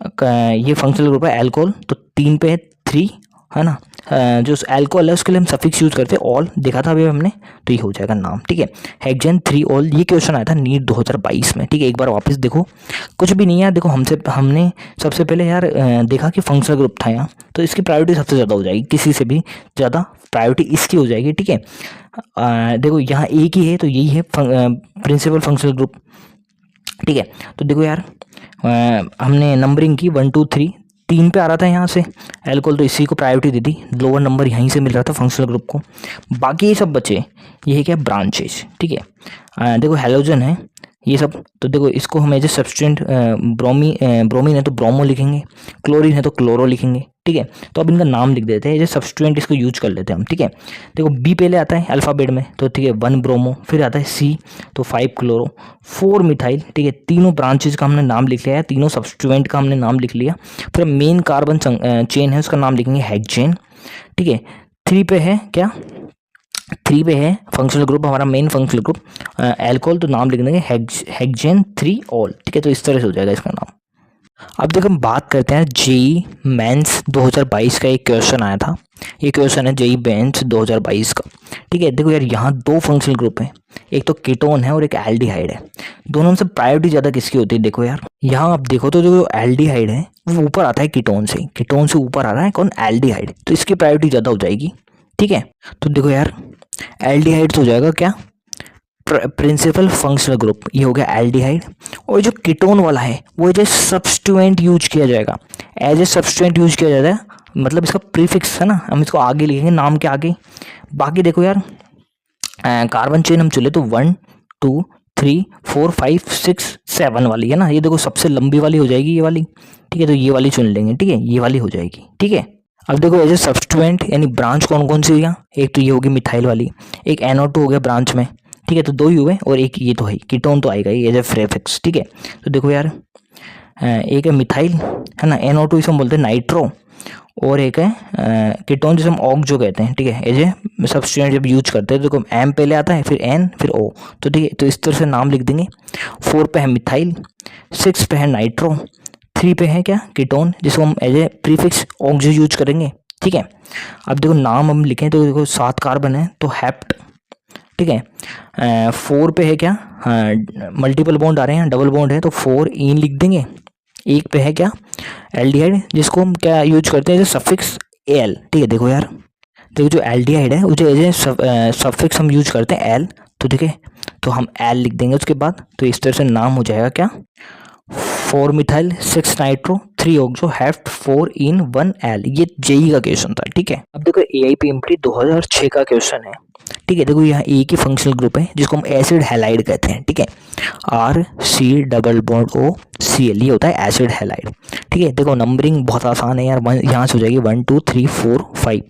ये फंक्शनल ग्रुप है अल्कोहल, तो 3 पे है 3 है ना। जो अल्कोहल है उसके लिए हम सफिक्स यूज करते हैं ऑल, देखा था अभी हमने, तो ये हो जाएगा नाम, ठीक है। हेक्सेन 3 ऑल, ये क्वेश्चन आया था नीट 2022 में, ठीक है। एक बार वापस देखो, कुछ भी नहीं है, देखो हमने सबसे पहले यार देखा कि फंक्शनल ग्रुप था यहाँ, तो इसकी प्रायोरिटी सबसे ज़्यादा हो जाएगी, किसी से भी ज़्यादा प्रायोरिटी इसकी हो जाएगी, ठीक है। देखो यहाँ एक ही है, तो यही है प्रिंसिपल फंक्शनल ग्रुप, ठीक है। तो देखो यार हमने नंबरिंग की 1 2 3, 3 पे आ रहा था यहाँ से एल्कोहल, तो इसी को प्रायोरिटी दे दी, लोअर नंबर यहीं से मिल रहा था फंक्शनल ग्रुप को। बाकी ये सब बचे, ये है क्या ब्रांचेज, ठीक है। देखो हेलोजन है ये सब, तो देखो इसको हम एज ए सब्सटेंट ब्रोमीन है तो ब्रोमो लिखेंगे, क्लोरीन है तो क्लोरो लिखेंगे, ठीक है। तो अब इनका नाम लिख देते हैं एज ए सब्सटेंट, इसको यूज कर लेते हैं हम, ठीक है। देखो बी पहले आता है अल्फ़ाबेट में, तो ठीक है 1 ब्रोमो, फिर आता है सी तो 5 क्लोरो, 4 मिथाइल, ठीक है। तीनों ब्रांचेज का हमने नाम लिख लिया है, तीनों सब्सटेंट का हमने नाम लिख लिया। फिर मेन कार्बन चेन है उसका नाम लिखेंगे हेक्सेन, ठीक है। 3 पे है क्या, 3 पे है फंक्शनल ग्रुप हमारा, मेन फंक्शनल ग्रुप एल्कोहल, तो नाम लिख देंगे हेक्सेन 3 ऑल, ठीक है। तो इस तरह से हो जाएगा इसका नाम। अब देखो हम बात करते हैं जेई मेंस 2022 का एक क्वेश्चन आया था, ये क्वेश्चन है जेई मेंस 2022 का, ठीक है। देखो यार यहाँ 2 फंक्शनल ग्रुप हैं, एक तो कीटोन है और एक एल्डिहाइड है, दोनों में से प्रायोरिटी ज़्यादा किसकी होती है। देखो यार यहाँ आप देखो तो जो एल्डिहाइड है वो ऊपर आता है कीटोन से ऊपर आ रहा है कौन, एल्डिहाइड, तो इसकी प्रायोरिटी ज़्यादा हो जाएगी, ठीक है। तो देखो यार एल्डिहाइड हो जाएगा क्या, प्रिंसिपल फंक्शनल ग्रुप, ये हो गया एल्डिहाइड। और जो कीटोन वाला है वो एज ए सब्स्टिट्यूएंट यूज किया जाएगा, एज ए सब्स्टिट्यूएंट यूज किया जाता है, मतलब इसका प्रीफिक्स है ना, हम इसको आगे लिखेंगे नाम के आगे। बाकी देखो यार कार्बन चेन हम चले तो 1 2 3 4 5 6 7 वाली है ना, ये देखो सबसे लंबी वाली हो जाएगी ये वाली, ठीक है। तो ये वाली चुन लेंगे, ठीक है, ये वाली हो जाएगी, ठीक है। अब देखो एज ए सब्स्टिट्यूएंट यानी ब्रांच कौन कौन सी हुई यहाँ, एक तो ये होगी मिथाइल वाली, एक NO2 हो गया ब्रांच में, ठीक है। तो 2 ही हुए, और एक ये तो है कीटोन तो आएगा ही एज ए प्रीफिक्स, ठीक है। तो देखो यार एक है मिथाइल है ना, NO2 इसे हम बोलते हैं नाइट्रो, और एक है कीटोन जिसे हम ऑक्जो कहते हैं, ठीक है, एज ए सब्स्टिट्यूएंट जब यूज करते हैं। देखो M पहले आता है, फिर N, फिर O, तो ठीक है, तो इस तरह से नाम लिख देंगे। 4 पे है मिथाइल, 6 पे है नाइट्रो, 3 पे है क्या कीटोन जिसको हम as a prefix oxo use करेंगे, ठीक है। अब देखो नाम हम लिखें तो देखो 7 कार्बन है तो हेप्ट, ठीक है। 4 पे है क्या, मल्टीपल बॉन्ड आ रहे हैं, डबल बॉन्ड है तो 4 इन लिख देंगे। एक पे है क्या एल्डिहाइड, जिसको हम क्या यूज करते हैं सफिक्स एल, ठीक है। देखो यार देखो जो एल्डिहाइड है उसे एज सफिक्स हम यूज करते हैं एल, तो ठीक है, तो हम एल लिख देंगे उसके बाद। तो इस तरह से नाम हो जाएगा क्या, 4 मिथाइल 6 नाइट्रो 3 ऑक्सो हेफ्ट 4 इन 1 एल, ये जेई का क्वेश्चन था, ठीक है। अब देखो AIPMT 2006 का क्वेश्चन है, ठीक है। देखो यहाँ एक ही फंक्शनल ग्रुप है जिसको हम एसिड हैलाइड कहते हैं, ठीक है, RC+O Cl, ये होता है एसिड हैलाइड, ठीक है। देखो नंबरिंग बहुत आसान है यार, यहाँ से हो जाएगी 1 2 3 4 5,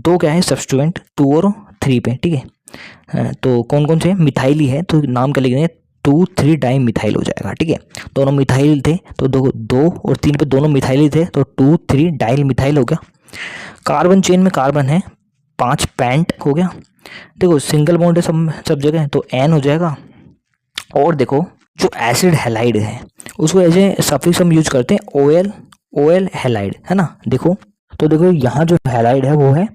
2 क्या है सब्स्टिट्यूएंट 2 और 3 पे, ठीक है। तो कौन कौन से मिथाइल ही है, तो नाम क्या लिखेंगे 2 3 डाई मिथाइल हो जाएगा, ठीक है। दोनों मिथाइल थे तो 2 और 3 पे दोनों मिथाइल ही थे, तो 2 3 डाइल मिथाइल हो गया। कार्बन चेन में कार्बन है 5 पेंट हो गया। देखो सिंगल बॉन्ड है सब जगह, तो N हो जाएगा। और देखो जो एसिड हैलाइड है उसको एज ए सफिक्स हम यूज करते हैं OL हैलाइड, है ना। देखो तो देखो यहाँ जो हैलाइड है वो है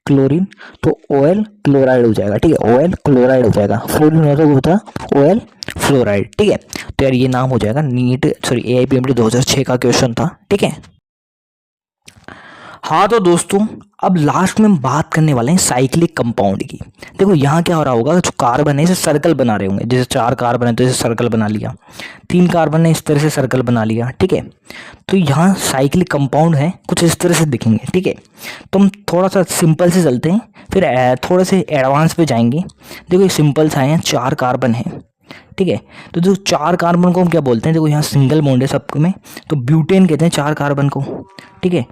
क्लोरीन, तो OL क्लोराइड हो जाएगा, ठीक है, OL क्लोराइड हो जाएगा। फ्लोरीन होता है OL फ्लोराइड, ठीक है। तो यार ये नाम हो जाएगा AIPMT 2006 का क्वेश्चन था, ठीक है। हाँ तो दोस्तों अब लास्ट में हम बात करने वाले हैं साइक्लिक कंपाउंड की। देखो यहाँ क्या हो रहा होगा, जो कार्बन है इसे सर्कल बना रहे होंगे, जैसे 4 कार्बन है तो इसे सर्कल बना लिया, 3 कार्बन है इस तरह से सर्कल बना लिया, ठीक है। तो यहाँ साइक्लिक कंपाउंड है कुछ इस तरह से दिखेंगे, ठीक है। तो हम थोड़ा सा सिंपल से चलते हैं, फिर थोड़े से एडवांस पे जाएंगे। देखो ये सिंपल सा है, 4 कार्बन है, ठीक है। तो जो 4 कार्बन को हम क्या बोलते हैं, देखो यहाँ सिंगल बॉन्ड है सबके में, तो ब्यूटेन कहते हैं 4 कार्बन को, ठीक है।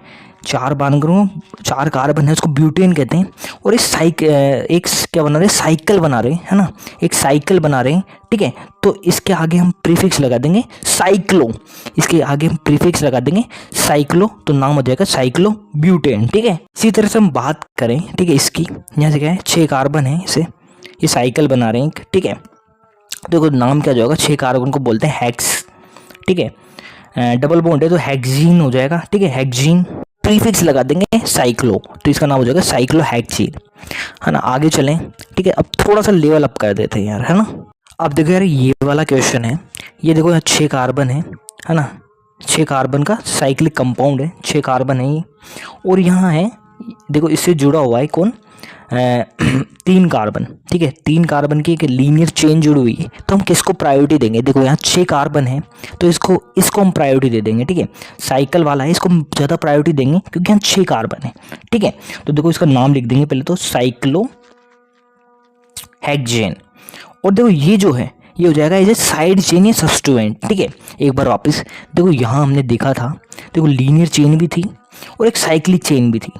4 कार्बन है उसको ब्यूटेन कहते हैं। और एक क्या बना रहे, साइकिल बना रहे हैं, है ना, एक साइकिल बना रहे हैं, ठीक है। तो इसके आगे हम प्रीफिक्स लगा देंगे साइक्लो, इसके आगे हम प्रीफिक्स लगा देंगे साइक्लो, तो नाम हो जाएगा साइक्लो ब्यूटेन, ठीक है। इसी तरह से हम बात करें, ठीक है, इसकी यहाँ से क्या है 6 कार्बन है, इसे ये साइकिल बना रहे हैं, ठीक है। देखो नाम क्या जाएगा, 6 कार्बन को बोलते हैं हेक्स, ठीक है। डबल बॉन्ड है तो हेक्सीन हो जाएगा, ठीक है, हेक्सीन। प्रीफिक्स लगा देंगे साइक्लो, तो इसका नाम हो जाएगा साइक्लोहेक्सीन, है ना। आगे चलें, ठीक है। अब थोड़ा सा लेवल अप कर देते हैं यार, है ना। अब देखो यार ये वाला क्वेश्चन है, ये देखो यहाँ 6 कार्बन है ना। 6 कार्बन का साइक्लिक कंपाउंड है, 6 कार्बन है ये। और यहाँ है देखो इससे जुड़ा हुआ है कौन, 3 कार्बन, ठीक है। 3 कार्बन की एक लीनियर चेन जुड़ी हुई है, तो हम किसको प्रायोरिटी देंगे। देखो यहाँ 6 कार्बन है, तो इसको हम प्रायोरिटी दे देंगे, ठीक है। साइकिल वाला है, इसको हम ज़्यादा प्रायोरिटी देंगे क्योंकि यहाँ 6 कार्बन है, ठीक है। तो देखो इसका नाम लिख देंगे पहले तो साइक्लोहेक्सेन। और देखो ये जो है ये हो जाएगा एज ए साइड चेन या सब्स्टिट्यूएंट, ठीक है। एक बार वापस देखो यहाँ हमने देखा था, देखो लीनियर चेन भी थी और एक साइक्लिक चेन भी थी।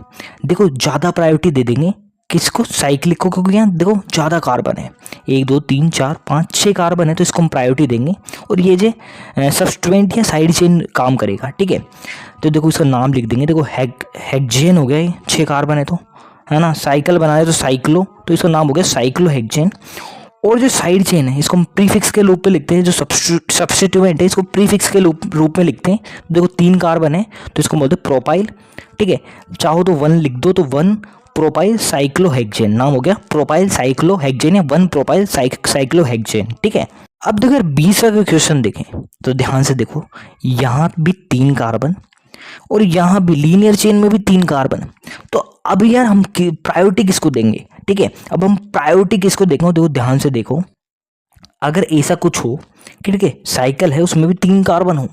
देखो ज़्यादा प्रायोरिटी दे देंगे किसको, साइक्लिक को, क्योंकि यहाँ देखो ज़्यादा कार्बन है, 1 2 3 4 5 6 कार्बन है, तो इसको हम प्रायोरिटी देंगे। और ये जो सब्स्टिट्यूएंट या साइड चेन काम करेगा, ठीक है। तो देखो इसका नाम लिख देंगे, देखो हेक्सेन हो गया, ये 6 कार्बन है तो, है ना। साइकिल बना रहे तो साइक्लो, तो इसका नाम हो गया साइक्लोहेक्सेन। और जो साइड चेन है इसको हम प्रीफिक्स के रूप में लिखते हैं, जो सब्स्टिट्यूएंट है इसको प्रीफिक्स के रूप में लिखते हैं। देखो 3 कार्बन है तो इसको बोलते हैं प्रोपाइल, ठीक है। चाहो तो 1 लिख दो, तो 1 प्रोपाइल साइक्लोहेक्सेन, नाम हो गया प्रोपाइल साइक्लोहेक्सेन या 1 प्रोपाइल साइक्लोहेक्सेन, ठीक है। अब देखो यार 20 का क्वेश्चन देखें तो ध्यान से देखो, यहाँ भी 3 कार्बन और यहाँ भी लीनियर चेन में भी 3 कार्बन। तो अब यार हम प्रायोरिटी किसको देंगे, ठीक है। अब हम प्रायोरिटी किसको देखें, देखो ध्यान से देखो, अगर ऐसा कुछ हो, ठीक है, साइकिल है उसमें भी 3 कार्बन हो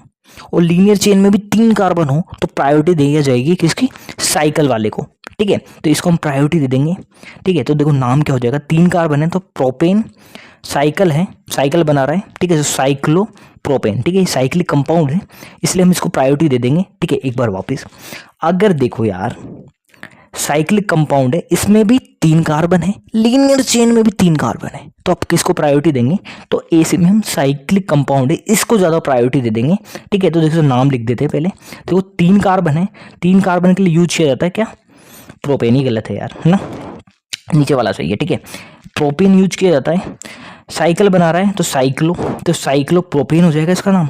और लीनियर चेन में भी 3 कार्बन हो, तो प्रायोरिटी दी जाएगी किसकी, साइकिल वाले को, ठीक है। तो इसको हम प्रायोरिटी दे देंगे, ठीक है। तो देखो नाम क्या हो जाएगा, 3 कार्बन है तो प्रोपेन, साइकिल है, साइकिल बना रहा है, ठीक है, तो साइक्लो प्रोपेन, ठीक है। साइक्लिक कंपाउंड है इसलिए हम इसको प्रायोरिटी दे देंगे, ठीक है। एक बार वापस अगर देखो यार साइक्लिक कंपाउंड है, इसमें भी 3 कार्बन है, लीनियर चेन में भी 3 कार्बन है, तो आप किसको प्रायोरिटी देंगे, तो ऐसे में हम साइक्लिक कंपाउंड है इसको ज़्यादा प्रायोरिटी दे देंगे, ठीक है। तो देखो नाम लिख देते हैं पहले, तो 3 कार्बन है, 3 कार्बन के लिए यूज किया जाता है क्या, प्रोपेन, ही गलत है यार, है ना, नीचे वाला सही है, ठीक है। प्रोपेन यूज किया जाता है, साइकिल बना रहा है तो साइक्लो प्रोपेन हो जाएगा इसका नाम।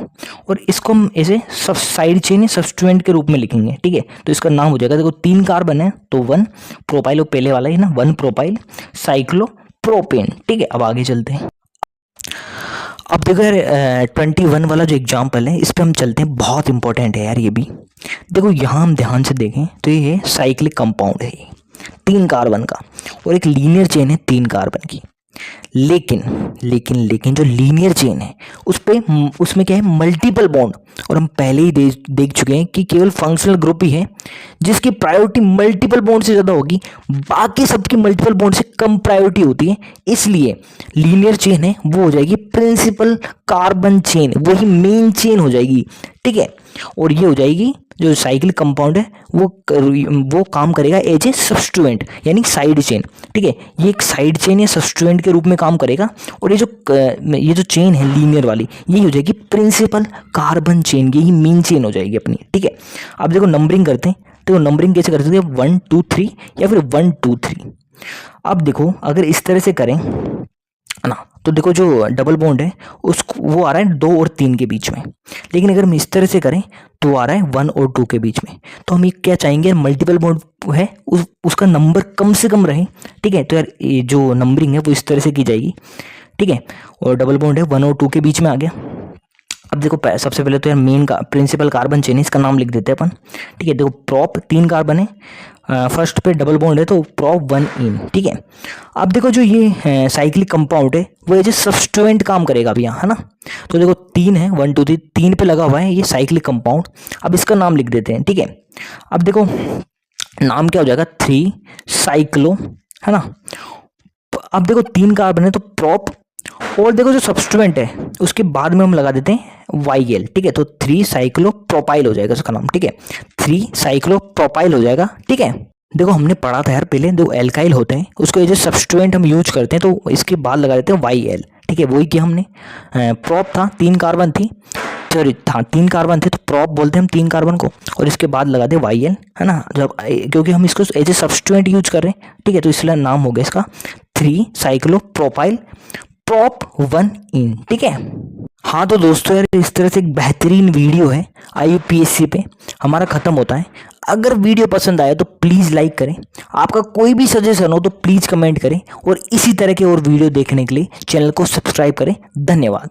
और इसको हम ऐसे सब साइड चेन सब्स्टिट्यूएंट के रूप में लिखेंगे, ठीक है। तो इसका नाम हो जाएगा, देखो 3 कार्बन है तो 1 प्रोपाइल, वो पहले वाला है ना, 1 प्रोपाइल साइक्लो प्रोपेन, ठीक है। अब आगे चलते हैं। अब देखो यार 21 वाला जो एग्जाम्पल है इस पर हम चलते हैं, बहुत इंपॉर्टेंट है यार ये भी। देखो यहाँ हम ध्यान से देखें तो ये साइक्लिक कंपाउंड है, 3 कार्बन का और एक लीनियर चेन है 3 कार्बन की। लेकिन जो लीनियर चेन है उसमें क्या है, मल्टीपल बॉन्ड। और हम पहले ही देख चुके हैं कि केवल फंक्शनल ग्रुप ही है जिसकी प्रायोरिटी मल्टीपल बॉन्ड से ज़्यादा होगी, बाकी सबकी मल्टीपल बॉन्ड से कम प्रायोरिटी होती है। इसलिए लीनियर चेन है वो हो जाएगी प्रिंसिपल कार्बन चेन, वही मेन चेन हो जाएगी, ठीक है। और ये हो जाएगी जो साइक्लिक कंपाउंड है वो काम करेगा एज ए सब्स्टिट्यूएंट यानी साइड चेन, ठीक है। ये एक साइड चेन या सब्स्टिट्यूएंट के रूप में काम करेगा। और ये जो चेन है लीनियर वाली, ये हो जाएगी प्रिंसिपल कार्बन चेन, यही मेन चेन हो जाएगी अपनी, ठीक है। अब देखो नंबरिंग करते हैं, देखो नंबरिंग कैसे कर सकते हैं, 1 2 3 या फिर 1 2 3। अब देखो अगर इस तरह से करें ना, तो देखो जो डबल बॉन्ड है उसको वो आ रहा है 2 और 3 के बीच में, लेकिन अगर हम इस तरह से करें तो आ रहा है 1 और 2 के बीच में। तो हम ये क्या चाहेंगे, मल्टीपल बॉन्ड है उसका नंबर कम से कम रहे, ठीक है। तो यार ये जो नंबरिंग है वो इस तरह से की जाएगी, ठीक है। और डबल बॉन्ड है 1 और 2 के बीच में आ गया। अब देखो सबसे पहले तो यार मेन का प्रिंसिपल कार्बन चेन, इसका नाम लिख देते हैं अपन, ठीक है। देखो प्रोप 3 कार्बन है, फर्स्ट पे डबल बॉन्ड है तो प्रोप 1 इन, ठीक है। अब देखो जो ये साइक्लिक कंपाउंड है वो एज ए सब्स्टिट्यूएंट काम करेगा अभी यहाँ, है ना। तो देखो 3 है, 1 2 3, 3 पे लगा हुआ है ये साइक्लिक कंपाउंड। अब इसका नाम लिख देते हैं, ठीक है। अब देखो नाम क्या हो जाएगा, 3 साइक्लो, है ना। अब देखो 3 कार्बन है तो प्रोप, और देखो जो सब्स्टिट्यूएंट है उसके बाद में हम लगा देते हैं YL, ठीक है। तो 3 साइक्लो प्रोपाइल हो जाएगा उसका नाम, ठीक है। 3 साइक्लो प्रोपाइल हो जाएगा, ठीक है। देखो हमने पढ़ा था यार पहले, दो एल्काइल होते हैं उसको एज ए सब्स्टिट्यूएंट हम यूज करते हैं, तो इसके बाद लगा देते हैं YL, ठीक है। वही किया हमने, प्रोप था 3 कार्बन थी, सॉरी था 3 कार्बन थे तो प्रोप बोलते हैं हम 3 कार्बन को, और इसके बाद लगा दे YL, है ना, जब क्योंकि हम इसको एज ए सब्स्टिट्यूएंट यूज कर रहे हैं, ठीक है। तो इसलिए नाम हो गया इसका 3 साइक्लो प्रोपाइल प्रोप 1 इन, ठीक है। हाँ तो दोस्तों यार, इस तरह से एक बेहतरीन वीडियो है IUPAC पे हमारा ख़त्म होता है। अगर वीडियो पसंद आया तो प्लीज़ लाइक करें, आपका कोई भी सजेशन हो तो प्लीज़ कमेंट करें, और इसी तरह के और वीडियो देखने के लिए चैनल को सब्सक्राइब करें। धन्यवाद।